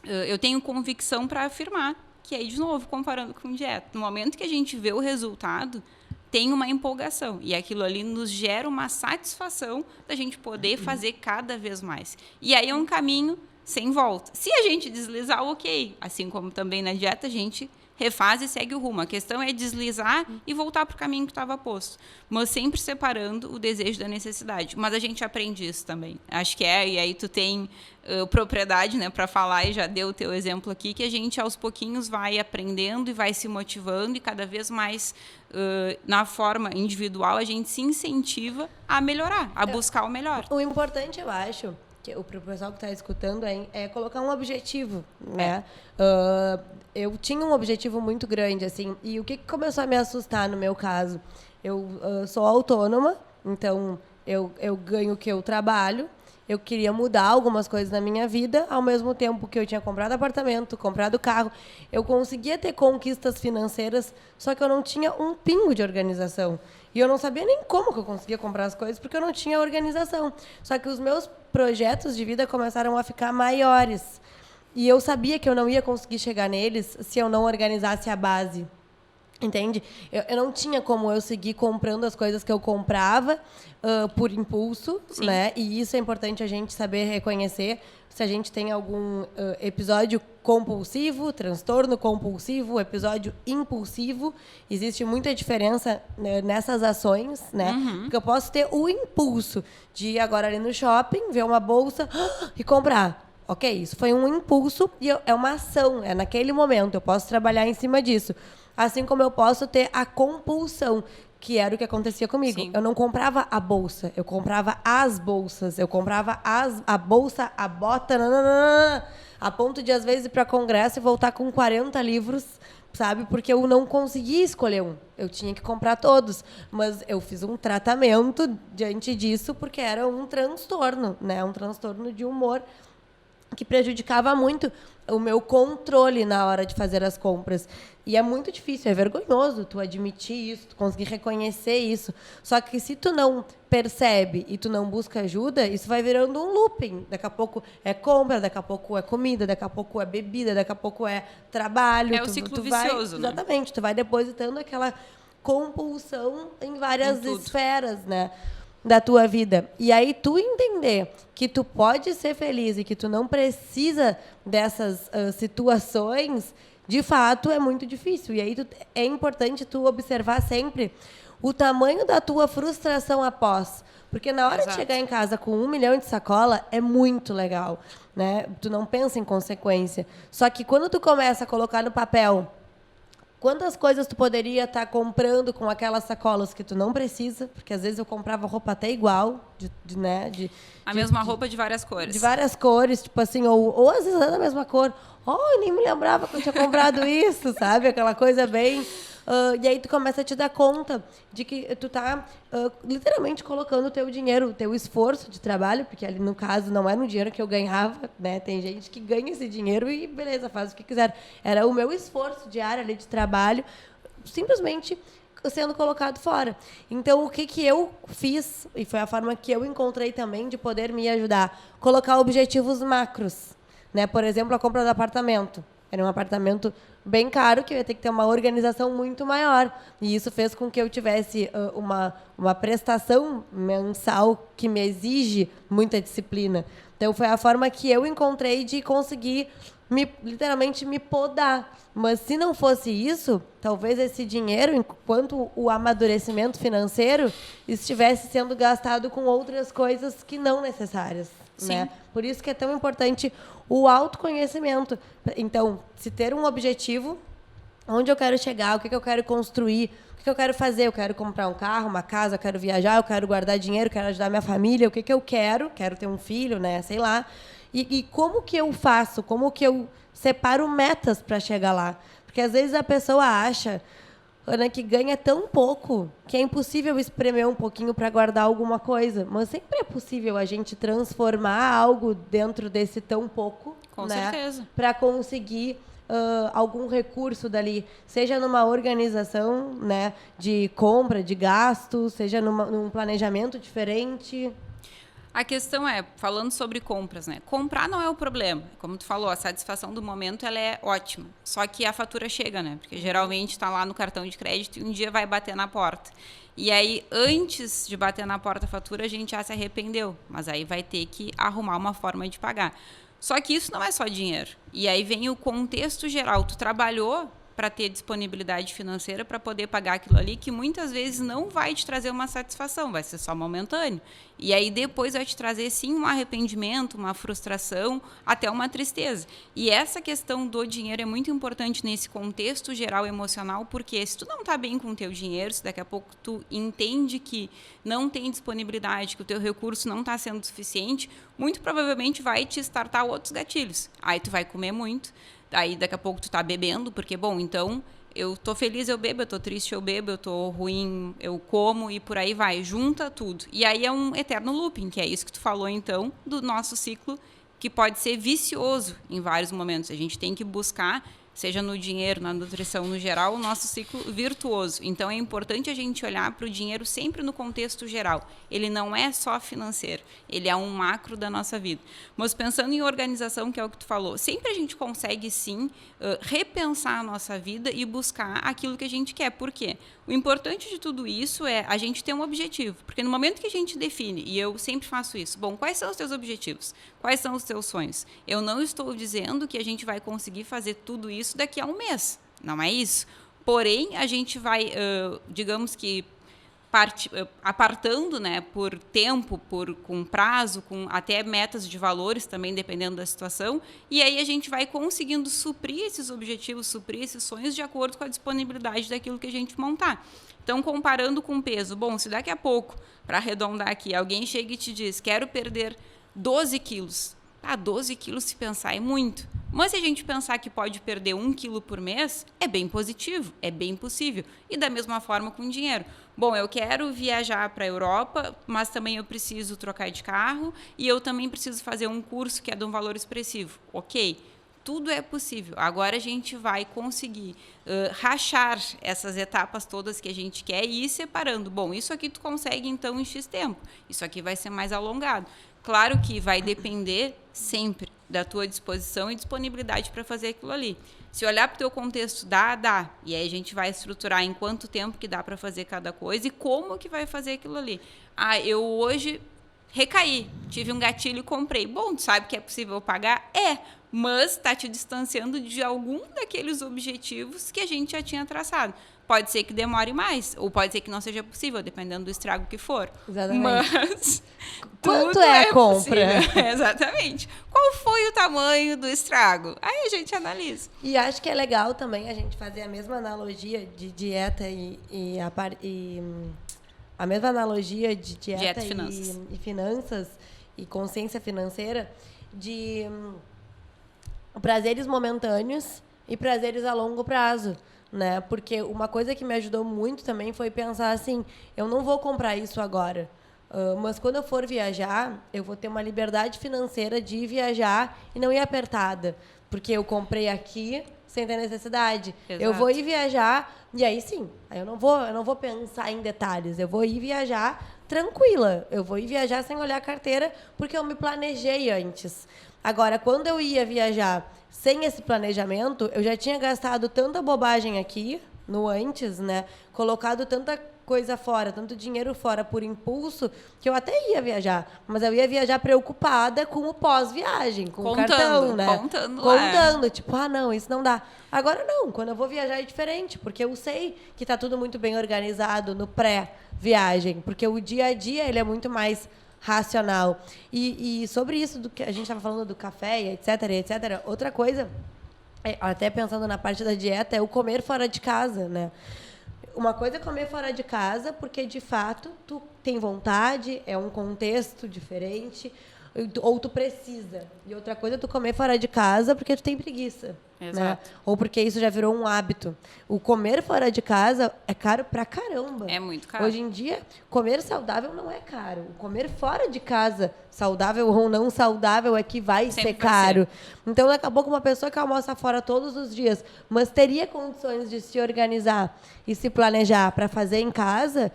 Eu tenho convicção para afirmar, que aí, de novo, comparando com dieta. No momento que a gente vê o resultado, tem uma empolgação. E aquilo ali nos gera uma satisfação da gente poder fazer cada vez mais. E aí é um caminho sem volta. Se a gente deslizar, ok. Assim como também na dieta, a gente refaz e segue o rumo. A questão é deslizar e voltar para o caminho que estava posto. Mas sempre separando o desejo da necessidade. Mas a gente aprende isso também. Acho que e aí tu tem propriedade, né, para falar, e já deu o teu exemplo aqui, que a gente aos pouquinhos vai aprendendo e vai se motivando e cada vez mais na forma individual a gente se incentiva a melhorar, a buscar o melhor. O importante, eu acho, que o pessoal que está escutando é colocar um objetivo, né? Eu tinha um objetivo muito grande, assim, e o que começou a me assustar no meu caso? Eu sou autônoma, então eu ganho o que eu trabalho. Eu queria mudar algumas coisas na minha vida, ao mesmo tempo que eu tinha comprado apartamento, comprado carro. Eu conseguia ter conquistas financeiras, só que eu não tinha um pingo de organização. E eu não sabia nem como que eu conseguia comprar as coisas, porque eu não tinha organização. Só que os meus projetos de vida começaram a ficar maiores. E eu sabia que eu não ia conseguir chegar neles se eu não organizasse a base. Entende? Eu não tinha como eu seguir comprando as coisas que eu comprava por impulso, Sim. né? E isso é importante a gente saber reconhecer. Se a gente tem algum episódio compulsivo, transtorno compulsivo, episódio impulsivo, existe muita diferença nessas ações, né? Porque eu posso ter o impulso de ir agora ali no shopping, ver uma bolsa e comprar. Ok, isso foi um impulso e é uma ação, é naquele momento, eu posso trabalhar em cima disso. Assim como eu posso ter a compulsão, que era o que acontecia comigo. Sim. Eu não comprava a bolsa, eu comprava as bolsas, eu comprava a bolsa, a bota, a ponto de, às vezes, ir para congresso e voltar com 40 livros, sabe? Porque eu não conseguia escolher um. Eu tinha que comprar todos. Mas eu fiz um tratamento diante disso, porque era um transtorno, né? Um transtorno de humor. que prejudicava muito o meu controle na hora de fazer as compras. E é muito difícil, é vergonhoso tu admitir isso, tu conseguir reconhecer isso. Só que se tu não percebe e tu não busca ajuda, isso vai virando um looping. Daqui a pouco é compra, daqui a pouco é comida, daqui a pouco é bebida, daqui a pouco é trabalho. É o ciclo vicioso, né? Exatamente, tu vai depositando aquela compulsão em várias esferas, né, da tua vida. E aí tu entender que tu pode ser feliz e que tu não precisa dessas situações, de fato, é muito difícil. E aí é importante tu observar sempre o tamanho da tua frustração após. Porque na hora de chegar em casa com 1 milhão de sacola, é muito legal, né? Tu não pensa em consequência. Só que quando tu começa a colocar no papel quantas coisas tu poderia estar comprando com aquelas sacolas que tu não precisa, porque às vezes eu comprava roupa até igual, a mesma roupa de várias cores. De várias cores, tipo assim, ou às vezes é da mesma cor. Oh, nem me lembrava que eu tinha comprado isso, sabe? Aquela coisa bem... e aí tu começa a te dar conta de que tu tá literalmente colocando o teu dinheiro, o teu esforço de trabalho, porque ali no caso não era um dinheiro que eu ganhava, né? Tem gente que ganha esse dinheiro e beleza, faz o que quiser. Era o meu esforço diário ali de trabalho, simplesmente sendo colocado fora. Então, o que eu fiz, e foi a forma que eu encontrei também de poder me ajudar, colocar objetivos macros, né? Por exemplo, a compra do apartamento. Era um apartamento bem caro, que eu ia ter que ter uma organização muito maior. E isso fez com que eu tivesse uma prestação mensal que me exige muita disciplina. Então, foi a forma que eu encontrei de conseguir literalmente me podar. Mas se não fosse isso, talvez esse dinheiro, enquanto o amadurecimento financeiro, estivesse sendo gastado com outras coisas que não necessárias. Né? Por isso que é tão importante o autoconhecimento. Então, se ter um objetivo, onde eu quero chegar, o que eu quero construir, o que eu quero fazer, eu quero comprar um carro, uma casa, eu quero viajar, eu quero guardar dinheiro, eu quero ajudar minha família, o que eu quero ter um filho, né? Sei lá. E como que eu faço, como que eu separo metas para chegar lá. Porque às vezes a pessoa acha, Ana, que ganha tão pouco que é impossível espremer um pouquinho para guardar alguma coisa. Mas sempre é possível a gente transformar algo dentro desse tão pouco, com certeza, para conseguir algum recurso dali, seja numa organização, né, de compra, de gasto, seja num planejamento diferente. A questão é, falando sobre compras, né? Comprar não é o problema. Como tu falou, a satisfação do momento ela é ótima. Só que a fatura chega, né? Porque geralmente está lá no cartão de crédito e um dia vai bater na porta. E aí, antes de bater na porta a fatura, a gente já se arrependeu. Mas aí vai ter que arrumar uma forma de pagar. Só que isso não é só dinheiro. E aí vem o contexto geral. Tu trabalhou para ter disponibilidade financeira para poder pagar aquilo ali, que muitas vezes não vai te trazer uma satisfação, vai ser só momentâneo. E aí depois vai te trazer, sim, um arrependimento, uma frustração, até uma tristeza. E essa questão do dinheiro é muito importante nesse contexto geral emocional, porque se tu não está bem com o teu dinheiro, se daqui a pouco tu entende que não tem disponibilidade, que o teu recurso não está sendo suficiente, muito provavelmente vai te startar outros gatilhos. Aí tu vai comer muito, aí daqui a pouco tu tá bebendo, porque, bom, então eu tô feliz, eu bebo, eu tô triste, eu bebo, eu tô ruim, eu como e por aí vai, junta tudo. E aí é um eterno looping, que é isso que tu falou, então, do nosso ciclo, que pode ser vicioso em vários momentos. A gente tem que buscar, seja no dinheiro, na nutrição no geral, o nosso ciclo virtuoso. Então, é importante a gente olhar para o dinheiro sempre no contexto geral. Ele não é só financeiro, ele é um macro da nossa vida. Mas pensando em organização, que é o que tu falou, sempre a gente consegue, sim, repensar a nossa vida e buscar aquilo que a gente quer. Por quê? O importante de tudo isso é a gente ter um objetivo. Porque no momento que a gente define, e eu sempre faço isso, bom, quais são os teus objetivos? Quais são os teus sonhos? Eu não estou dizendo que a gente vai conseguir fazer tudo isso daqui a um mês. Não é isso. Porém, a gente vai, digamos que, apartando, né, por tempo, com prazo, com até metas de valores também, dependendo da situação, e aí a gente vai conseguindo suprir esses objetivos, suprir esses sonhos de acordo com a disponibilidade daquilo que a gente montar. Então, comparando com peso, bom, se daqui a pouco, para arredondar aqui, alguém chega e te diz, quero perder 12 quilos. 12 quilos, se pensar, é muito. Mas se a gente pensar que pode perder 1 quilo por mês, é bem positivo, é bem possível. E da mesma forma com dinheiro. Bom, eu quero viajar para a Europa, mas também eu preciso trocar de carro e eu também preciso fazer um curso que é de um valor expressivo. Ok, tudo é possível. Agora a gente vai conseguir rachar essas etapas todas que a gente quer e ir separando. Bom, isso aqui tu consegue então em X tempo. Isso aqui vai ser mais alongado. Claro que vai depender sempre da tua disposição e disponibilidade para fazer aquilo ali. Se olhar para o teu contexto, dá. E aí a gente vai estruturar em quanto tempo que dá para fazer cada coisa e como que vai fazer aquilo ali. Ah, eu hoje recaí, tive um gatilho e comprei. Bom, tu sabe que é possível pagar? Mas está te distanciando de algum daqueles objetivos que a gente já tinha traçado. Pode ser que demore mais, ou pode ser que não seja possível, dependendo do estrago que for. Exatamente. Mas quanto tudo é a compra? Exatamente. Qual foi o tamanho do estrago? Aí a gente analisa. E acho que é legal também a gente fazer a mesma analogia de dieta a mesma analogia de dieta e finanças e consciência financeira de prazeres momentâneos e prazeres a longo prazo, né? Porque uma coisa que me ajudou muito também foi pensar assim, eu não vou comprar isso agora, mas quando eu for viajar, eu vou ter uma liberdade financeira de ir viajar e não ir apertada, porque eu comprei aqui sem ter necessidade. Exato. Eu vou ir viajar e aí sim, aí eu não vou pensar em detalhes, eu vou ir viajar tranquila, eu vou ir viajar sem olhar a carteira porque eu me planejei antes. Agora, quando eu ia viajar sem esse planejamento, eu já tinha gastado tanta bobagem aqui, no antes, né? Colocado tanta coisa fora, tanto dinheiro fora por impulso, que eu até ia viajar. Mas eu ia viajar preocupada com o pós-viagem, com o cartão, né? Contando. Tipo, não, isso não dá. Agora não, quando eu vou viajar é diferente, porque eu sei que está tudo muito bem organizado no pré-viagem, porque o dia a dia ele é muito mais racional. E sobre isso do que a gente estava falando do café, etc, outra coisa, até pensando na parte da dieta, é o comer fora de casa, né? Uma coisa é comer fora de casa, porque de fato tu tem vontade, é um contexto diferente, ou tu precisa. E outra coisa é tu comer fora de casa porque tu tem preguiça. Exato. Né? Ou porque isso já virou um hábito. O comer fora de casa é caro pra caramba. É muito caro. Hoje em dia, comer saudável não é caro. O comer fora de casa, saudável ou não saudável, é que vai ser caro. Então, daqui a pouco, uma pessoa que almoça fora todos os dias, mas teria condições de se organizar e se planejar para fazer em casa,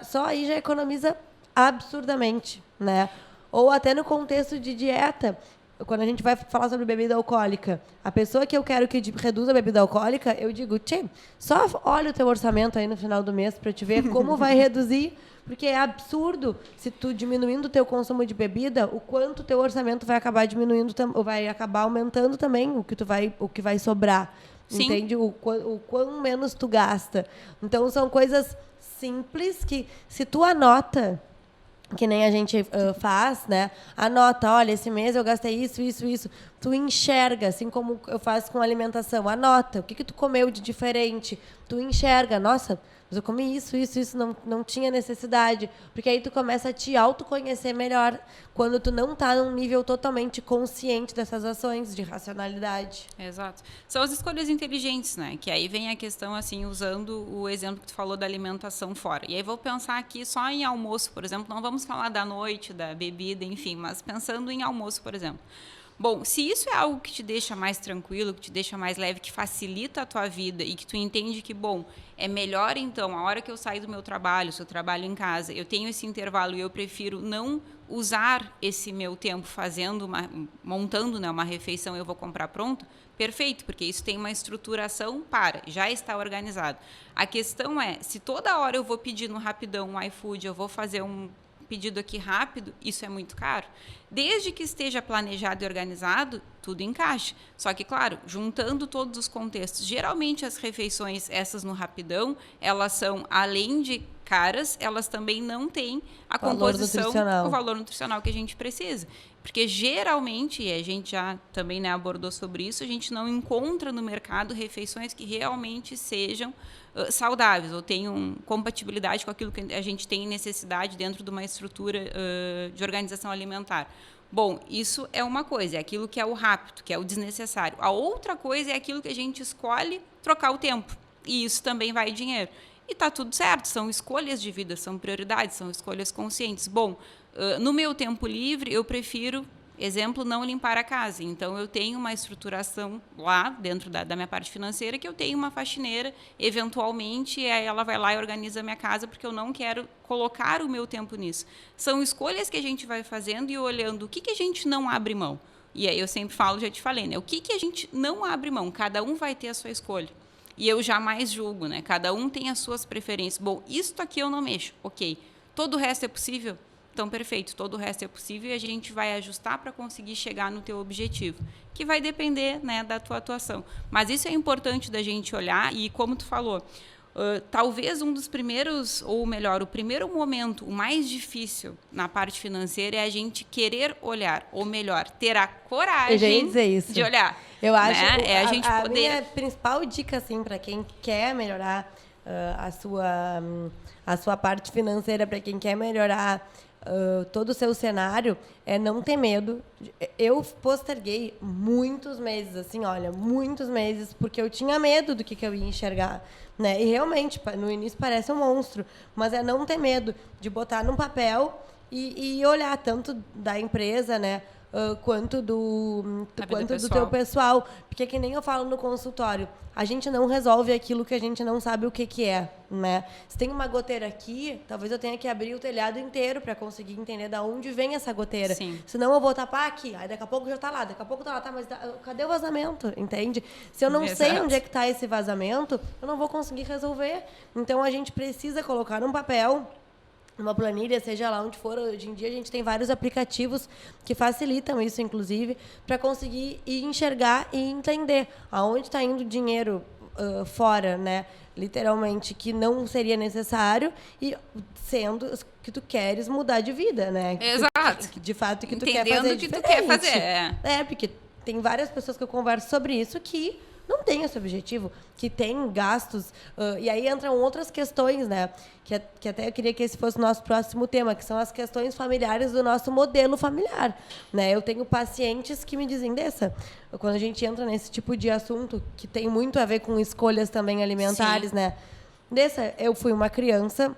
só aí já economiza absurdamente, né? Ou até no contexto de dieta, quando a gente vai falar sobre bebida alcoólica, a pessoa que eu quero que reduza a bebida alcoólica, eu digo, só olha o teu orçamento aí no final do mês para te ver como vai reduzir, porque é absurdo se tu diminuindo o teu consumo de bebida, o quanto o teu orçamento vai acabar diminuindo, ou vai acabar aumentando também o que vai sobrar. Sim. Entende? O quão menos tu gasta. Então, são coisas simples que, se tu anota, que nem a gente faz, né? Anota, olha, esse mês eu gastei isso. Tu enxerga, assim como eu faço com alimentação. Anota, o que tu comeu de diferente. Tu enxerga, nossa, mas eu comi isso, não tinha necessidade. Porque aí tu começa a te autoconhecer melhor quando tu não tá num nível totalmente consciente dessas ações de racionalidade. Exato. São as escolhas inteligentes, né? Que aí vem a questão, assim, usando o exemplo que tu falou da alimentação fora. E aí vou pensar aqui só em almoço, por exemplo. Não vamos falar da noite, da bebida, enfim, mas pensando em almoço, por exemplo. Bom, se isso é algo que te deixa mais tranquilo, que te deixa mais leve, que facilita a tua vida e que tu entende que, bom, é melhor então, a hora que eu saio do meu trabalho, se eu trabalho em casa, eu tenho esse intervalo e eu prefiro não usar esse meu tempo montando, né, uma refeição, eu vou comprar pronto, perfeito, porque isso tem uma estruturação já está organizado. A questão é, se toda hora eu vou pedir no Rapidão, um iFood, eu vou fazer um pedido aqui rápido, isso é muito caro. Desde que esteja planejado e organizado, tudo encaixa. Só que, claro, juntando todos os contextos, geralmente as refeições, essas no Rapidão, elas são, além de caras, elas também não têm a Valor composição, nutricional. o valor nutricional que a gente precisa. Porque geralmente, e a gente já também, né, abordou sobre isso, a gente não encontra no mercado refeições que realmente sejam saudáveis ou tenham compatibilidade com aquilo que a gente tem necessidade dentro de uma estrutura de organização alimentar. Bom, isso é uma coisa, é aquilo que é o rápido, que é o desnecessário. A outra coisa é aquilo que a gente escolhe trocar o tempo. E isso também vai dinheiro. E está tudo certo, são escolhas de vida, são prioridades, são escolhas conscientes. Bom, no meu tempo livre, eu prefiro, exemplo, não limpar a casa. Então, eu tenho uma estruturação lá, dentro da minha parte financeira, que eu tenho uma faxineira, eventualmente, ela vai lá e organiza a minha casa, porque eu não quero colocar o meu tempo nisso. São escolhas que a gente vai fazendo e olhando o que a gente não abre mão. E aí eu sempre falo, já te falei, né? O que a gente não abre mão? Cada um vai ter a sua escolha. E eu jamais julgo, né? Cada um tem as suas preferências. Bom, isto aqui eu não mexo, ok. Todo o resto é possível? Então, perfeito, todo o resto é possível e a gente vai ajustar para conseguir chegar no teu objetivo, que vai depender, né, da tua atuação. Mas isso é importante da gente olhar e, como tu falou, talvez um dos primeiros, ou melhor, o primeiro momento, o mais difícil na parte financeira é a gente querer olhar, ou melhor, ter a coragem de olhar. Eu acho né? É a gente poder... minha principal dica, assim, para quem quer melhorar a sua parte financeira, para quem quer melhorar todo o seu cenário, é não ter medo. Eu posterguei muitos meses, assim, olha, muitos meses, porque eu tinha medo do que eu ia enxergar, né? E realmente, no início parece um monstro, mas é não ter medo de botar num papel e olhar tanto da empresa, né? Quanto do teu pessoal. Porque que nem eu falo no consultório, a gente não resolve aquilo que a gente não sabe o que é, né? Se tem uma goteira aqui, talvez eu tenha que abrir o telhado inteiro para conseguir entender de onde vem essa goteira. Sim. Senão eu vou tapar aqui, aí daqui a pouco já tá lá, daqui a pouco tá lá, tá, mas cadê o vazamento, entende? Se eu não sei onde é que tá esse vazamento, eu não vou conseguir resolver. Então a gente precisa colocar num papel, uma planilha, seja lá onde for. Hoje em dia a gente tem vários aplicativos que facilitam isso, inclusive, para conseguir enxergar e entender aonde está indo o dinheiro fora, né? Literalmente, que não seria necessário, e sendo que tu queres mudar de vida, né? Exato. De fato, que tu Entendendo quer fazer o que diferente. tu quer fazer. Porque tem várias pessoas que eu converso sobre isso que não tem esse objetivo, que tem gastos, e aí entram outras questões, né? Que até eu queria que esse fosse o nosso próximo tema, que são as questões familiares do nosso modelo familiar, né? Eu tenho pacientes que me dizem, Dessa, quando a gente entra nesse tipo de assunto, que tem muito a ver com escolhas também alimentares, Sim. né? Dessa, eu fui uma criança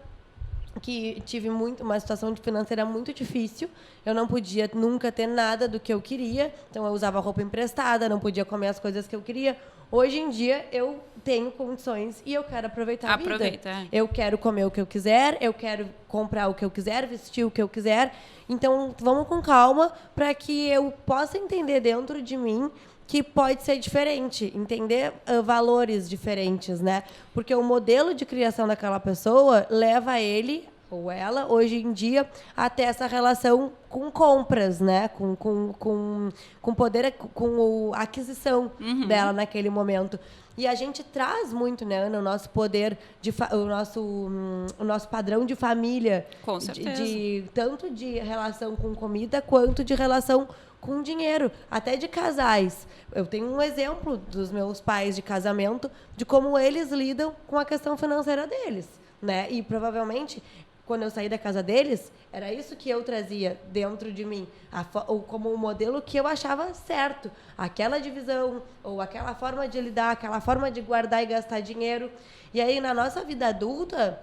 que tive uma situação financeira muito difícil. Eu não podia nunca ter nada do que eu queria. Então, eu usava roupa emprestada, não podia comer as coisas que eu queria. Hoje em dia, eu tenho condições e eu quero aproveitar a vida. Eu quero comer o que eu quiser, eu quero comprar o que eu quiser, vestir o que eu quiser. Então, vamos com calma para que eu possa entender dentro de mim que pode ser diferente, entender valores diferentes, né? Porque o modelo de criação daquela pessoa leva ele ou ela, hoje em dia, a ter essa relação com compras, né? Com poder, com a aquisição dela naquele momento. E a gente traz muito, né, Ana, o nosso poder, o nosso padrão de família. Com certeza. Tanto de relação com comida, quanto de relação com dinheiro, até de casais. Eu tenho um exemplo dos meus pais de casamento, de como eles lidam com a questão financeira deles, né? E provavelmente, quando eu saí da casa deles, era isso que eu trazia dentro de mim, como um modelo que eu achava certo. Aquela divisão, ou aquela forma de lidar, aquela forma de guardar e gastar dinheiro. E aí, na nossa vida adulta,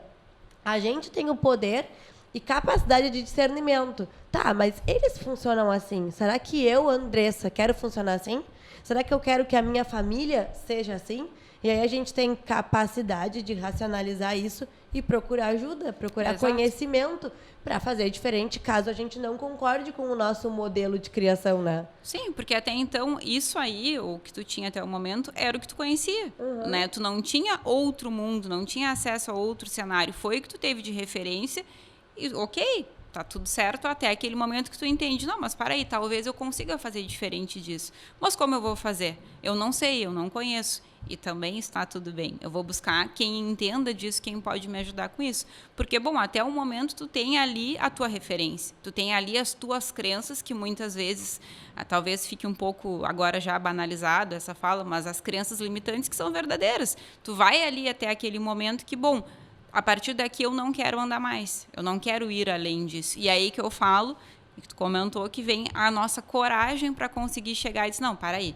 a gente tem o poder e capacidade de discernimento. Tá, mas eles funcionam assim. Será que eu, Andressa, quero funcionar assim? Será que eu quero que a minha família seja assim? E aí a gente tem capacidade de racionalizar isso e procurar ajuda, procurar conhecimento para fazer diferente, caso a gente não concorde com o nosso modelo de criação, né? Sim, porque até então, isso aí, o que tu tinha até o momento, era o que tu conhecia, né? Tu não tinha outro mundo, não tinha acesso a outro cenário. Foi o que tu teve de referência e, ok, tá tudo certo até aquele momento que tu entende, não, mas para aí, talvez eu consiga fazer diferente disso. Mas como eu vou fazer? Eu não sei, eu não conheço. E também está tudo bem. Eu vou buscar quem entenda disso, quem pode me ajudar com isso. Porque, bom, até o momento tu tem ali a tua referência. Tu tem ali as tuas crenças, que muitas vezes, talvez fique um pouco agora já banalizado essa fala, mas as crenças limitantes que são verdadeiras. Tu vai ali até aquele momento que, bom, a partir daqui eu não quero andar mais. Eu não quero ir além disso. E aí que eu falo, que tu comentou, que vem a nossa coragem para conseguir chegar e dizer, não, para aí.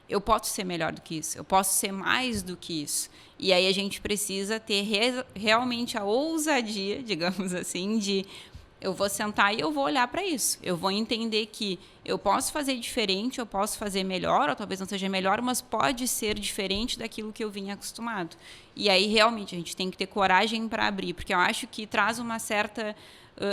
Eu posso ser melhor do que isso, eu posso ser mais do que isso. E aí a gente precisa ter realmente a ousadia, digamos assim, de eu vou sentar e eu vou olhar para isso. Eu vou entender que eu posso fazer diferente, eu posso fazer melhor, ou talvez não seja melhor, mas pode ser diferente daquilo que eu vinha acostumado. E aí realmente a gente tem que ter coragem para abrir, porque eu acho que traz uma certa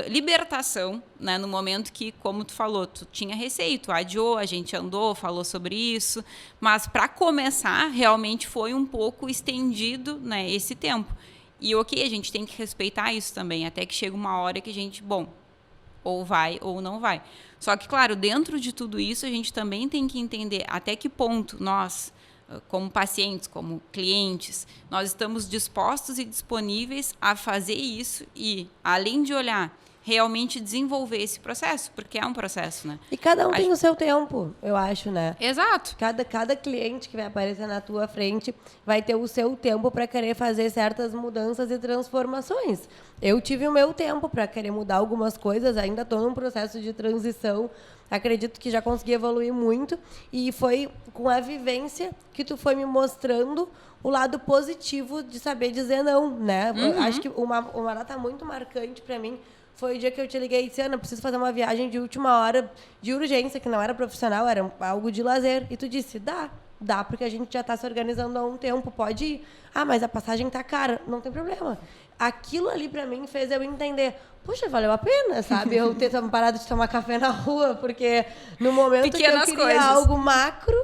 libertação, né, no momento que, como tu falou, tu tinha receio, tu adiou, a gente andou, falou sobre isso, mas para começar, realmente foi um pouco estendido, né, esse tempo. E ok, a gente tem que respeitar isso também, até que chega uma hora que a gente, bom, ou vai ou não vai. Só que, claro, dentro de tudo isso, a gente também tem que entender até que ponto nós, como pacientes, como clientes, nós estamos dispostos e disponíveis a fazer isso e, além de olhar, realmente desenvolver esse processo, porque é um processo, né? E cada um tem o seu tempo, eu acho, né? Exato. Cada cliente que vai aparecer na tua frente vai ter o seu tempo para querer fazer certas mudanças e transformações. Eu tive o meu tempo para querer mudar algumas coisas, ainda estou num processo de transição. Acredito que já consegui evoluir muito e foi com a vivência que tu foi me mostrando o lado positivo de saber dizer não, né? Uhum. Acho que uma data muito marcante para mim foi o dia que eu te liguei e disse, Ana, preciso fazer uma viagem de última hora, de urgência, que não era profissional, era algo de lazer. E tu disse, dá, porque a gente já está se organizando há um tempo, pode ir. Ah, mas a passagem tá cara, não tem problema. Aquilo ali para mim fez eu entender, poxa, valeu a pena, sabe? Eu ter parado de tomar café na rua, porque no momento Pequenas que eu queria algo macro,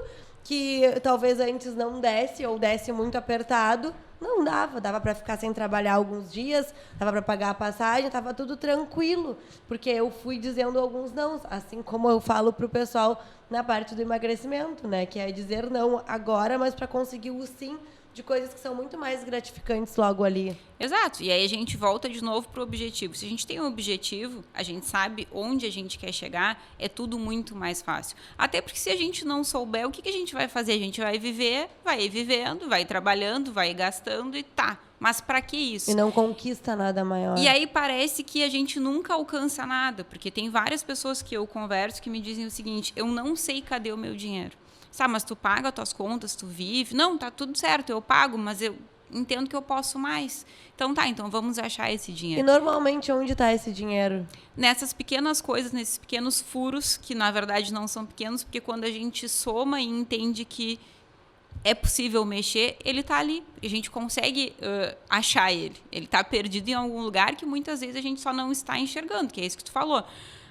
que talvez antes não desse, ou desse muito apertado, não dava para ficar sem trabalhar alguns dias, dava para pagar a passagem, estava tudo tranquilo, porque eu fui dizendo alguns não, assim como eu falo pro pessoal na parte do emagrecimento, né, que é dizer não agora, mas para conseguir o sim de coisas que são muito mais gratificantes logo ali. Exato. E aí a gente volta de novo para o objetivo. Se a gente tem um objetivo, a gente sabe onde a gente quer chegar, é tudo muito mais fácil. Até porque se a gente não souber, o que a gente vai fazer? A gente vai viver, vai vivendo, vai trabalhando, vai gastando e tá. Mas para que isso? E não conquista nada maior. E aí parece que a gente nunca alcança nada, porque tem várias pessoas que eu converso que me dizem o seguinte, eu não sei cadê o meu dinheiro. Sabe, mas tu paga as tuas contas, tu vive. Não, tá tudo certo, eu pago, mas eu entendo que eu posso mais. Então tá, então vamos achar esse dinheiro. E normalmente onde está esse dinheiro? Nessas pequenas coisas, nesses pequenos furos, que na verdade não são pequenos, porque quando a gente soma e entende que é possível mexer, ele está ali. A gente consegue achar ele. Ele está perdido em algum lugar que muitas vezes a gente só não está enxergando, que é isso que tu falou.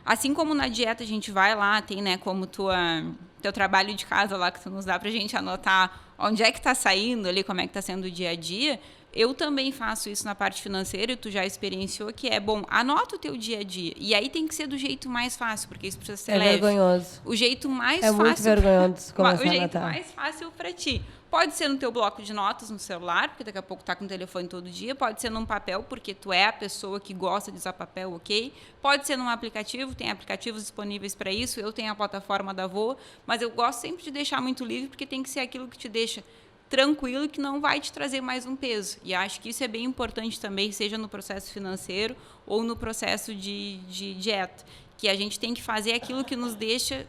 Assim como na dieta a gente vai lá, tem, né, como teu trabalho de casa lá que tu nos dá pra gente anotar onde é que tá saindo ali, como é que tá sendo o dia a dia, eu também faço isso na parte financeira e tu já experienciou que é, bom, anota o teu dia a dia. E aí tem que ser do jeito mais fácil, porque isso precisa ser leve. É vergonhoso. O jeito mais fácil. É muito vergonhoso começar o a jeito anotar. mais fácil pra ti. Pode ser no teu bloco de notas no celular, porque daqui a pouco tá com o telefone todo dia. Pode ser num papel, porque tu é a pessoa que gosta de usar papel, ok. Pode ser num aplicativo, tem aplicativos disponíveis para isso. Eu tenho a plataforma da Voa, mas eu gosto sempre de deixar muito livre, porque tem que ser aquilo que te deixa tranquilo e que não vai te trazer mais um peso. E acho que isso é bem importante também, seja no processo financeiro ou no processo de dieta. Que a gente tem que fazer aquilo que nos deixa,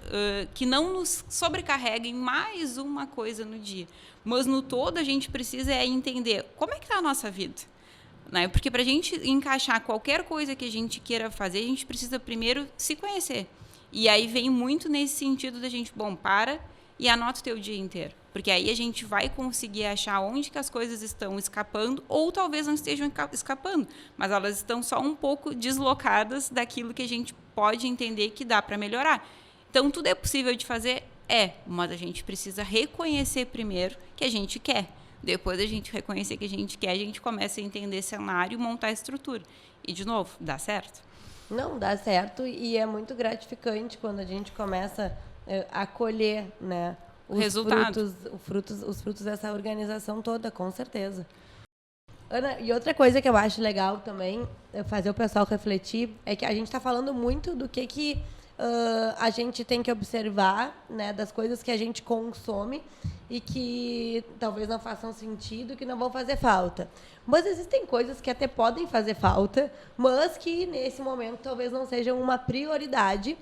que não nos sobrecarrega em mais uma coisa no dia. Mas no todo a gente precisa entender como é que está a nossa vida. Né? Porque para a gente encaixar qualquer coisa que a gente queira fazer, a gente precisa primeiro se conhecer. E aí vem muito nesse sentido da gente, bom, para e anota o teu dia inteiro. Porque aí a gente vai conseguir achar onde que as coisas estão escapando, ou talvez não estejam escapando, mas elas estão só um pouco deslocadas daquilo que a gente pode entender que dá para melhorar. Então, tudo é possível de fazer? Mas a gente precisa reconhecer primeiro que a gente quer. Depois a gente reconhecer que a gente quer, a gente começa a entender cenário e montar a estrutura. E, de novo, dá certo? Não, dá certo e é muito gratificante quando a gente começa a colher, né, os frutos dessa organização toda, com certeza. Ana, e outra coisa que eu acho legal também, fazer o pessoal refletir, é que a gente está falando muito do que a gente tem que observar, né, das coisas que a gente consome e que talvez não façam sentido, que não vão fazer falta. Mas existem coisas que até podem fazer falta, mas que nesse momento talvez não sejam uma prioridade,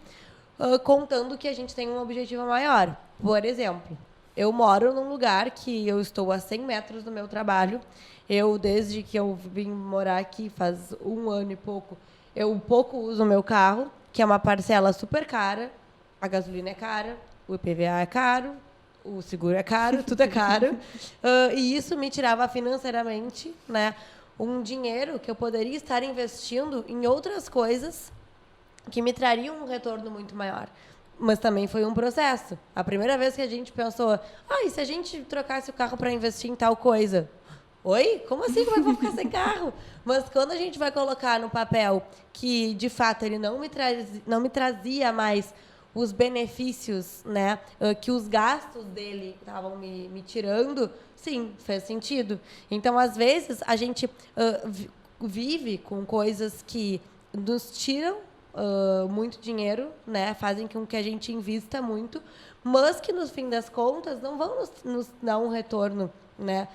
contando que a gente tem um objetivo maior. Por exemplo, eu moro num lugar que eu estou a 100 metros do meu trabalho. Desde que eu vim morar aqui, faz 1 ano e pouco, eu pouco uso o meu carro, que é uma parcela super cara. A gasolina é cara, o IPVA é caro, o seguro é caro, tudo é caro. E isso me tirava financeiramente, né, um dinheiro que eu poderia estar investindo em outras coisas que me trariam um retorno muito maior. Mas também foi um processo. A primeira vez que a gente pensou, e se a gente trocasse o carro para investir em tal coisa? Oi? Como assim? Como é que eu vou ficar sem carro? Mas quando a gente vai colocar no papel que, de fato, ele não me trazia mais os benefícios, né, que os gastos dele estavam me tirando, sim, fez sentido. Então, às vezes, a gente vive com coisas que nos tiram muito dinheiro, né, fazem com que a gente invista muito, mas que, no fim das contas, não vão nos dar um retorno, né,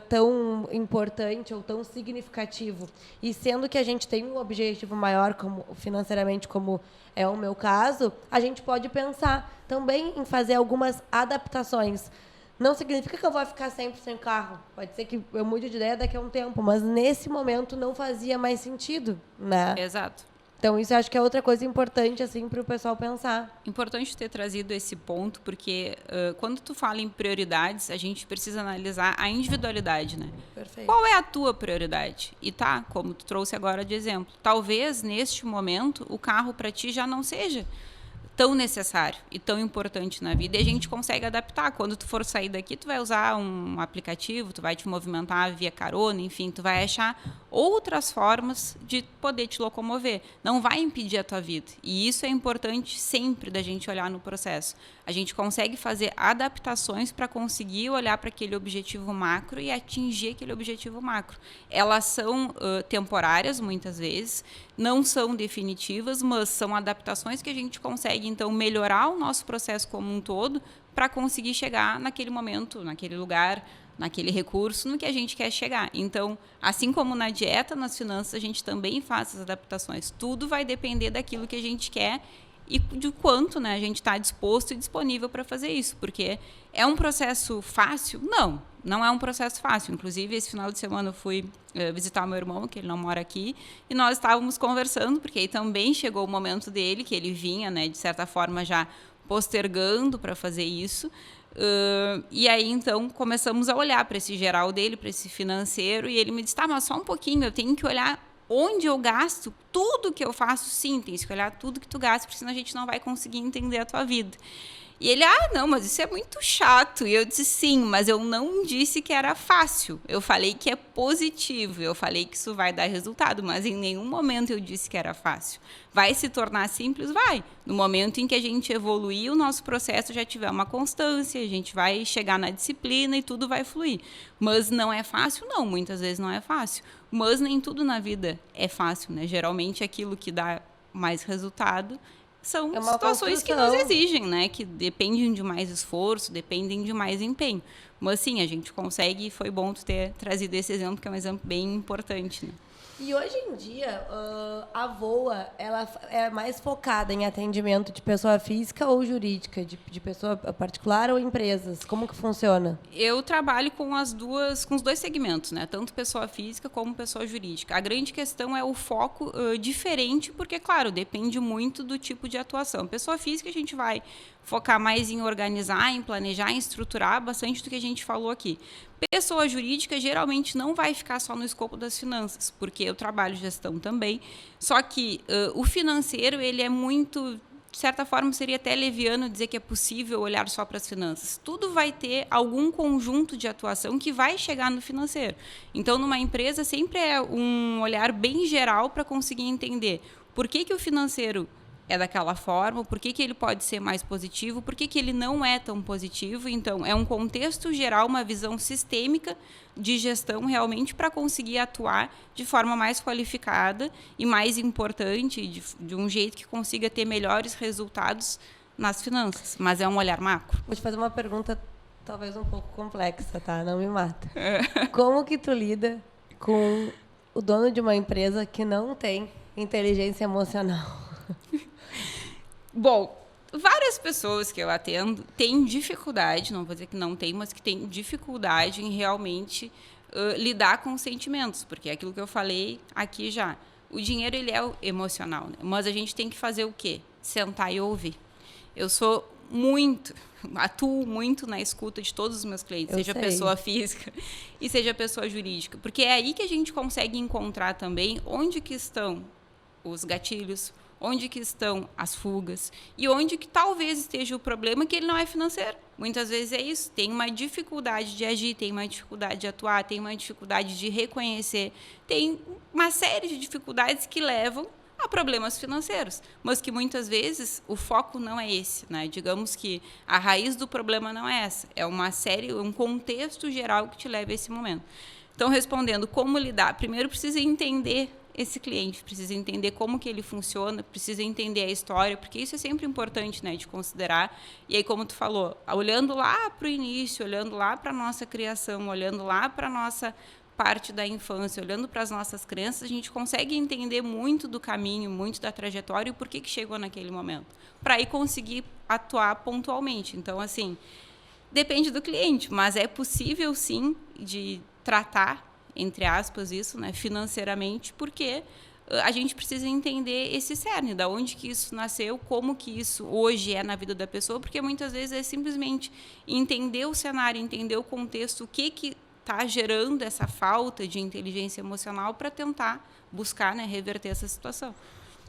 tão importante ou tão significativo. E sendo que a gente tem um objetivo maior financeiramente, como é o meu caso, a gente pode pensar também em fazer algumas adaptações. Não significa que eu vou ficar sempre sem carro. Pode ser que eu mude de ideia daqui a um tempo, mas nesse momento não fazia mais sentido, né? Exato. Então, isso eu acho que é outra coisa importante, assim, para o pessoal pensar. Importante ter trazido esse ponto, porque quando tu fala em prioridades, a gente precisa analisar a individualidade, né? Perfeito. Qual é a tua prioridade? E como tu trouxe agora de exemplo, talvez, neste momento, o carro para ti já não seja tão necessário e tão importante na vida, e a gente consegue adaptar. Quando tu for sair daqui, tu vai usar um aplicativo, tu vai te movimentar via carona, enfim, tu vai achar outras formas de poder te locomover. Não vai impedir a tua vida. E isso é importante sempre da gente olhar no processo. A gente consegue fazer adaptações para conseguir olhar para aquele objetivo macro e atingir aquele objetivo macro. Elas são temporárias, muitas vezes, não são definitivas, mas são adaptações que a gente consegue, então, melhorar o nosso processo como um todo para conseguir chegar naquele momento, naquele lugar, naquele recurso, no que a gente quer chegar. Então, assim como na dieta, nas finanças, a gente também faz essas adaptações. Tudo vai depender daquilo que a gente quer e de quanto, né, a gente está disposto e disponível para fazer isso. Porque é um processo fácil? Não é um processo fácil. Inclusive, esse final de semana eu fui visitar o meu irmão, que ele não mora aqui, e nós estávamos conversando, porque aí também chegou o momento dele, que ele vinha, né, de certa forma, já postergando para fazer isso. E aí, então, começamos a olhar para esse geral dele, para esse financeiro, e ele me disse, mas só um pouquinho, eu tenho que olhar onde eu gasto, tudo que eu faço, sim, tem que olhar tudo que tu gasta, porque senão a gente não vai conseguir entender a tua vida. E ele, não, mas isso é muito chato. E eu disse, sim, mas eu não disse que era fácil. Eu falei que é positivo, eu falei que isso vai dar resultado, mas em nenhum momento eu disse que era fácil. Vai se tornar simples? Vai. No momento em que a gente evoluir, o nosso processo já tiver uma constância, a gente vai chegar na disciplina e tudo vai fluir. Mas não é fácil? Não, muitas vezes não é fácil. Mas nem tudo na vida é fácil, né? Geralmente aquilo que dá mais resultado são situações que nos exigem, né? Que dependem de mais esforço, dependem de mais empenho. Mas sim, a gente consegue, e foi bom tu ter trazido esse exemplo, que é um exemplo bem importante, né? E hoje em dia, a VOA, ela é mais focada em atendimento de pessoa física ou jurídica, de pessoa particular ou empresas? Como que funciona? Eu trabalho com os dois segmentos, né? Tanto pessoa física como pessoa jurídica. A grande questão é o foco diferente, porque, claro, depende muito do tipo de atuação. Pessoa física, a gente vai focar mais em organizar, em planejar, em estruturar, bastante do que a gente falou aqui. Pessoa jurídica geralmente não vai ficar só no escopo das finanças, porque eu trabalho gestão também, só que o financeiro, ele é muito, de certa forma, seria até leviano dizer que é possível olhar só para as finanças. Tudo vai ter algum conjunto de atuação que vai chegar no financeiro. Então, numa empresa, sempre é um olhar bem geral para conseguir entender por que o financeiro é daquela forma, por que ele pode ser mais positivo, por que ele não é tão positivo. Então, é um contexto geral, uma visão sistêmica de gestão realmente para conseguir atuar de forma mais qualificada e mais importante, de um jeito que consiga ter melhores resultados nas finanças. Mas é um olhar macro. Vou te fazer uma pergunta talvez um pouco complexa, tá? Não me mata. Como que tu lida com o dono de uma empresa que não tem inteligência emocional? Bom, várias pessoas que eu atendo têm dificuldade, não vou dizer que não tem, mas que têm dificuldade em realmente lidar com os sentimentos, porque é aquilo que eu falei aqui já. O dinheiro, ele é emocional, né? Mas a gente tem que fazer o quê? Sentar e ouvir. Eu atuo muito na escuta de todos os meus clientes, seja pessoa física e seja pessoa jurídica, porque é aí que a gente consegue encontrar também onde que estão os gatilhos, onde que estão as fugas e onde que talvez esteja o problema que ele não é financeiro. Muitas vezes é isso, tem uma dificuldade de agir, tem uma dificuldade de atuar, tem uma dificuldade de reconhecer, tem uma série de dificuldades que levam a problemas financeiros, mas que muitas vezes o foco não é esse, né? Digamos que a raiz do problema não é essa, é um contexto geral que te leva a esse momento. Então, respondendo como lidar, primeiro precisa entender esse cliente, precisa entender como que ele funciona, precisa entender a história, porque isso é sempre importante, né, de considerar. E aí, como tu falou, olhando lá para o início, olhando lá para a nossa criação, olhando lá para a nossa parte da infância, olhando para as nossas crenças, a gente consegue entender muito do caminho, muito da trajetória e por que chegou naquele momento, para aí conseguir atuar pontualmente. Então, assim, depende do cliente, mas é possível, sim, de tratar, entre aspas, isso, né, financeiramente, porque a gente precisa entender esse cerne, da onde que isso nasceu, como que isso hoje é na vida da pessoa, porque muitas vezes é simplesmente entender o cenário, entender o contexto, o que está gerando essa falta de inteligência emocional para tentar buscar, né, reverter essa situação.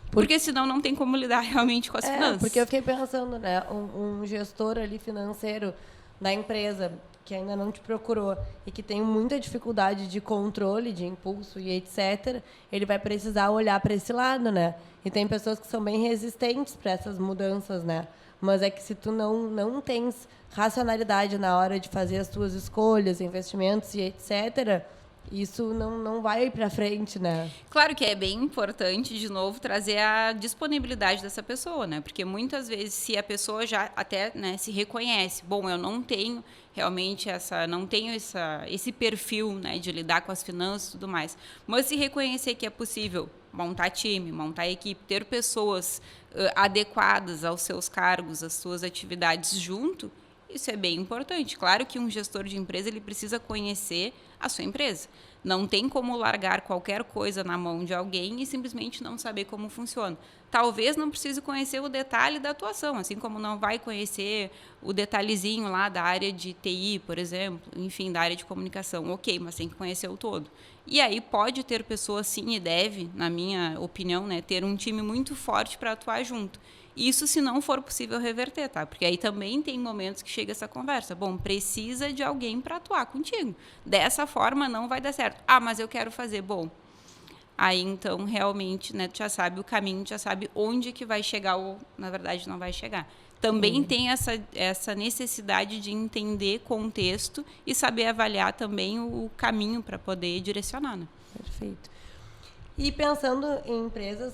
Porque senão não tem como lidar realmente com as finanças. Porque eu fiquei pensando, né, um gestor ali financeiro da empresa que ainda não te procurou e que tem muita dificuldade de controle, de impulso e etc., ele vai precisar olhar para esse lado, né? E tem pessoas que são bem resistentes para essas mudanças, né? Mas é que se tu não tens racionalidade na hora de fazer as tuas escolhas, investimentos e etc., isso não vai para frente, né? Claro que é bem importante, de novo, trazer a disponibilidade dessa pessoa, né? Porque muitas vezes, se a pessoa já até, né, se reconhece, bom, eu não tenho realmente esse perfil, né, de lidar com as finanças e tudo mais, mas se reconhecer que é possível montar time, montar equipe, ter pessoas adequadas aos seus cargos, às suas atividades junto, isso é bem importante. Claro que um gestor de empresa ele precisa conhecer a sua empresa. Não tem como largar qualquer coisa na mão de alguém e simplesmente não saber como funciona. Talvez não precise conhecer o detalhe da atuação, assim como não vai conhecer o detalhezinho lá da área de TI, por exemplo, enfim, da área de comunicação. Ok, mas tem que conhecer o todo. E aí pode ter pessoas, sim, e deve, na minha opinião, né, ter um time muito forte para atuar junto. Isso se não for possível reverter, tá? Porque aí também tem momentos que chega essa conversa. Bom, precisa de alguém para atuar contigo. Dessa forma não vai dar certo. Ah, mas eu quero fazer. Bom, aí então realmente, né, tu já sabe o caminho, tu já sabe onde que vai chegar ou, na verdade, não vai chegar. Também tem essa necessidade de entender contexto e saber avaliar também o caminho para poder direcionar, né? Perfeito. E pensando em empresas,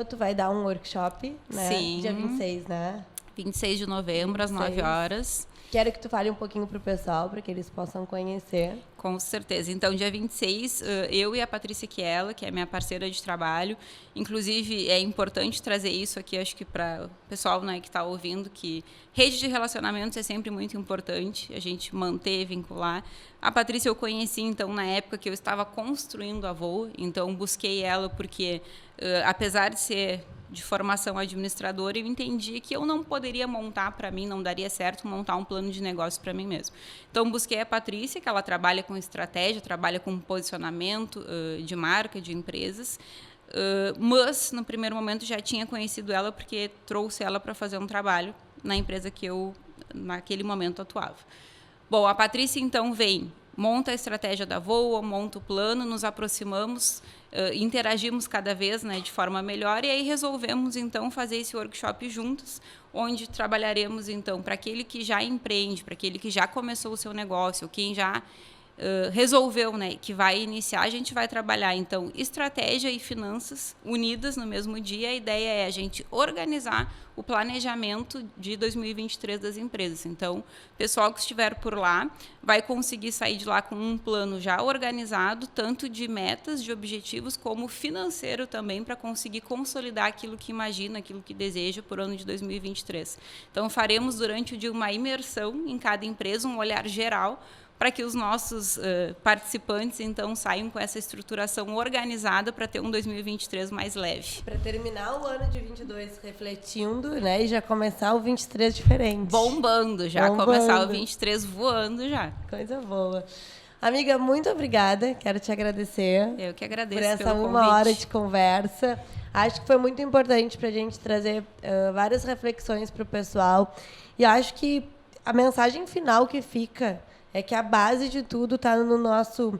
tu vai dar um workshop, né? Sim. Dia 26, né? 26 de novembro, às 9 horas. Quero que tu fale um pouquinho para o pessoal, para que eles possam conhecer. Com certeza. Então, dia 26, eu e a Patrícia Chiella, que é minha parceira de trabalho, inclusive é importante trazer isso aqui, acho que para o pessoal, né, que está ouvindo, que rede de relacionamentos é sempre muito importante, a gente manter, vincular. A Patrícia eu conheci, então, na época que eu estava construindo a Voa, então busquei ela porque, apesar de ser de formação administradora, eu entendi que eu não poderia montar para mim, não daria certo montar um plano de negócio para mim mesmo. Então, busquei a Patrícia, que ela trabalha com estratégia, trabalha com posicionamento de marca, de empresas, mas, no primeiro momento, já tinha conhecido ela porque trouxe ela para fazer um trabalho na empresa que eu, naquele momento, atuava. Bom, a Patrícia, então, vem monta a estratégia da Voa, monta o plano, nos aproximamos, interagimos cada vez, né, de forma melhor, e aí resolvemos, então, fazer esse workshop juntos, onde trabalharemos, então, para aquele que já empreende, para aquele que já começou o seu negócio, quem já resolveu, né, que vai iniciar, a gente vai trabalhar, então, estratégia e finanças unidas no mesmo dia. A ideia é a gente organizar o planejamento de 2023 das empresas. Então, o pessoal que estiver por lá vai conseguir sair de lá com um plano já organizado, tanto de metas, de objetivos, como financeiro também, para conseguir consolidar aquilo que imagina, aquilo que deseja por ano de 2023. Então, faremos durante o dia uma imersão em cada empresa, um olhar geral, para que os nossos participantes, então, saiam com essa estruturação organizada para ter um 2023 mais leve. Para terminar o ano de 22 refletindo, né, e já começar o 23 diferente. Bombando já, começar o 23 voando já. Coisa boa. Amiga, muito obrigada, quero te agradecer. Eu que agradeço por essa pelo uma convite. hora de conversa. Acho que foi muito importante para a gente trazer várias reflexões para o pessoal. E acho que a mensagem final que fica é que a base de tudo está no nosso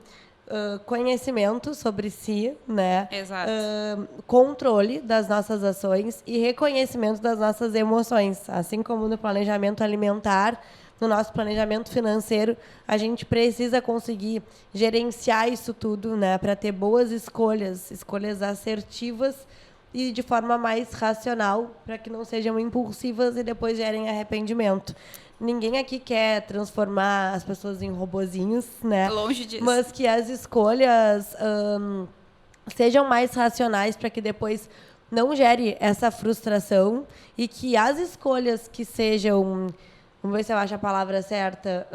conhecimento sobre si, né? Exato. Controle das nossas ações e reconhecimento das nossas emoções. Assim como no planejamento alimentar, no nosso planejamento financeiro, a gente precisa conseguir gerenciar isso tudo, né? Para ter boas escolhas assertivas e de forma mais racional, para que não sejam impulsivas e depois gerem arrependimento. Ninguém aqui quer transformar as pessoas em robozinhos, né? Longe disso. Mas que as escolhas sejam mais racionais para que depois não gere essa frustração e que as escolhas que sejam, vamos ver se eu acho a palavra certa,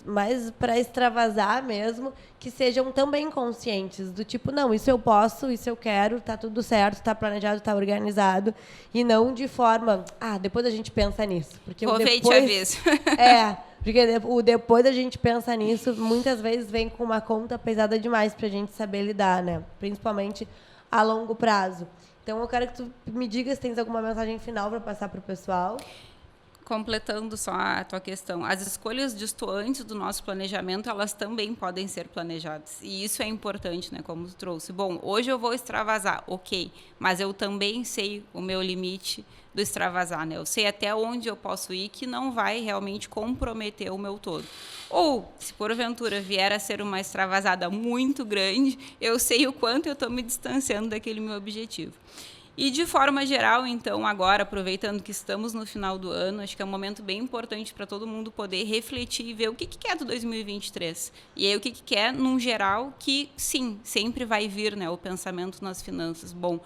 mais para extravasar mesmo, que sejam também conscientes, do tipo, não, isso eu posso, isso eu quero, tá tudo certo, tá planejado, tá organizado, e não de forma, depois a gente pensa nisso. Porque vou ver e te depois, aviso. porque o depois a gente pensa nisso, muitas vezes vem com uma conta pesada demais pra gente saber lidar, né? Principalmente a longo prazo. Então, eu quero que tu me diga se tens alguma mensagem final para passar pro pessoal. Completando só a tua questão, as escolhas distantes do nosso planejamento, elas também podem ser planejadas. E isso é importante, né, como tu trouxe. Bom, hoje eu vou extravasar, ok, mas eu também sei o meu limite do extravasar, né? Eu sei até onde eu posso ir que não vai realmente comprometer o meu todo. Ou, se porventura vier a ser uma extravasada muito grande, eu sei o quanto eu estou me distanciando daquele meu objetivo. E, de forma geral, então, agora, aproveitando que estamos no final do ano, acho que é um momento bem importante para todo mundo poder refletir e ver o que quer do 2023. E aí, o que quer, num geral, que, sim, sempre vai vir, né, o pensamento nas finanças. Bom,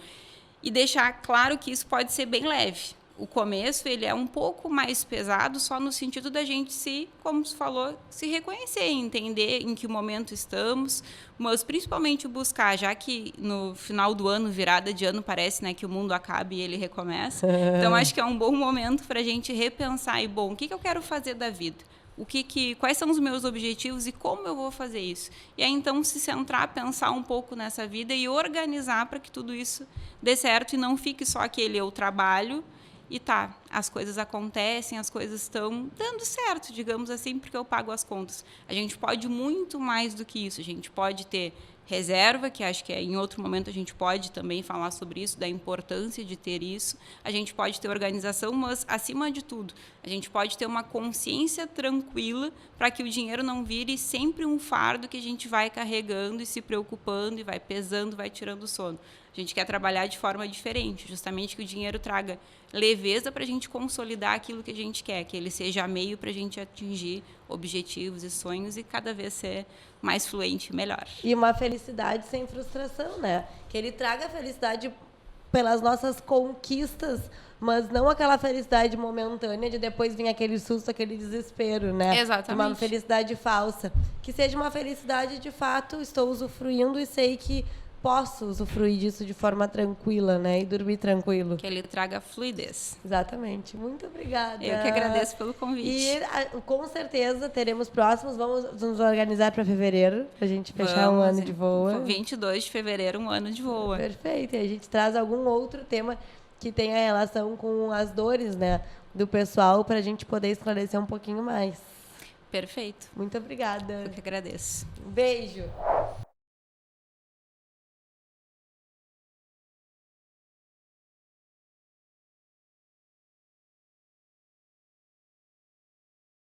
e deixar claro que isso pode ser bem leve. O começo, ele é um pouco mais pesado, só no sentido da gente se, como você falou, se reconhecer, entender em que momento estamos, mas principalmente buscar, já que no final do ano, virada de ano, parece, né, que o mundo acaba e ele recomeça. Então, acho que é um bom momento para a gente repensar, bom, o que eu quero fazer da vida? Quais são os meus objetivos e como eu vou fazer isso? E aí, então, se centrar, pensar um pouco nessa vida e organizar para que tudo isso dê certo e não fique só aquele eu trabalho, e as coisas acontecem, as coisas estão dando certo, digamos assim, porque eu pago as contas. A gente pode muito mais do que isso. A gente pode ter reserva, que acho que em outro momento a gente pode também falar sobre isso, da importância de ter isso. A gente pode ter organização, mas, acima de tudo, a gente pode ter uma consciência tranquila para que o dinheiro não vire sempre um fardo que a gente vai carregando e se preocupando e vai pesando, vai tirando o sono. A gente quer trabalhar de forma diferente, justamente que o dinheiro traga leveza para a gente consolidar aquilo que a gente quer, que ele seja meio para a gente atingir objetivos e sonhos e cada vez ser mais fluente, melhor. E uma felicidade sem frustração, né? Que ele traga felicidade pelas nossas conquistas, mas não aquela felicidade momentânea de depois vir aquele susto, aquele desespero, né? Exatamente. Uma felicidade falsa. Que seja uma felicidade de fato, estou usufruindo e sei que posso usufruir disso de forma tranquila, né? E dormir tranquilo. Que ele traga fluidez. Exatamente. Muito obrigada. Eu que agradeço pelo convite. E com certeza teremos próximos. Vamos nos organizar para fevereiro, para a gente fechar um ano de Voa. 22 de fevereiro, um ano de Voa. Perfeito. E a gente traz algum outro tema que tenha relação com as dores, né, do pessoal, para a gente poder esclarecer um pouquinho mais. Perfeito. Muito obrigada. Eu que agradeço. Um beijo.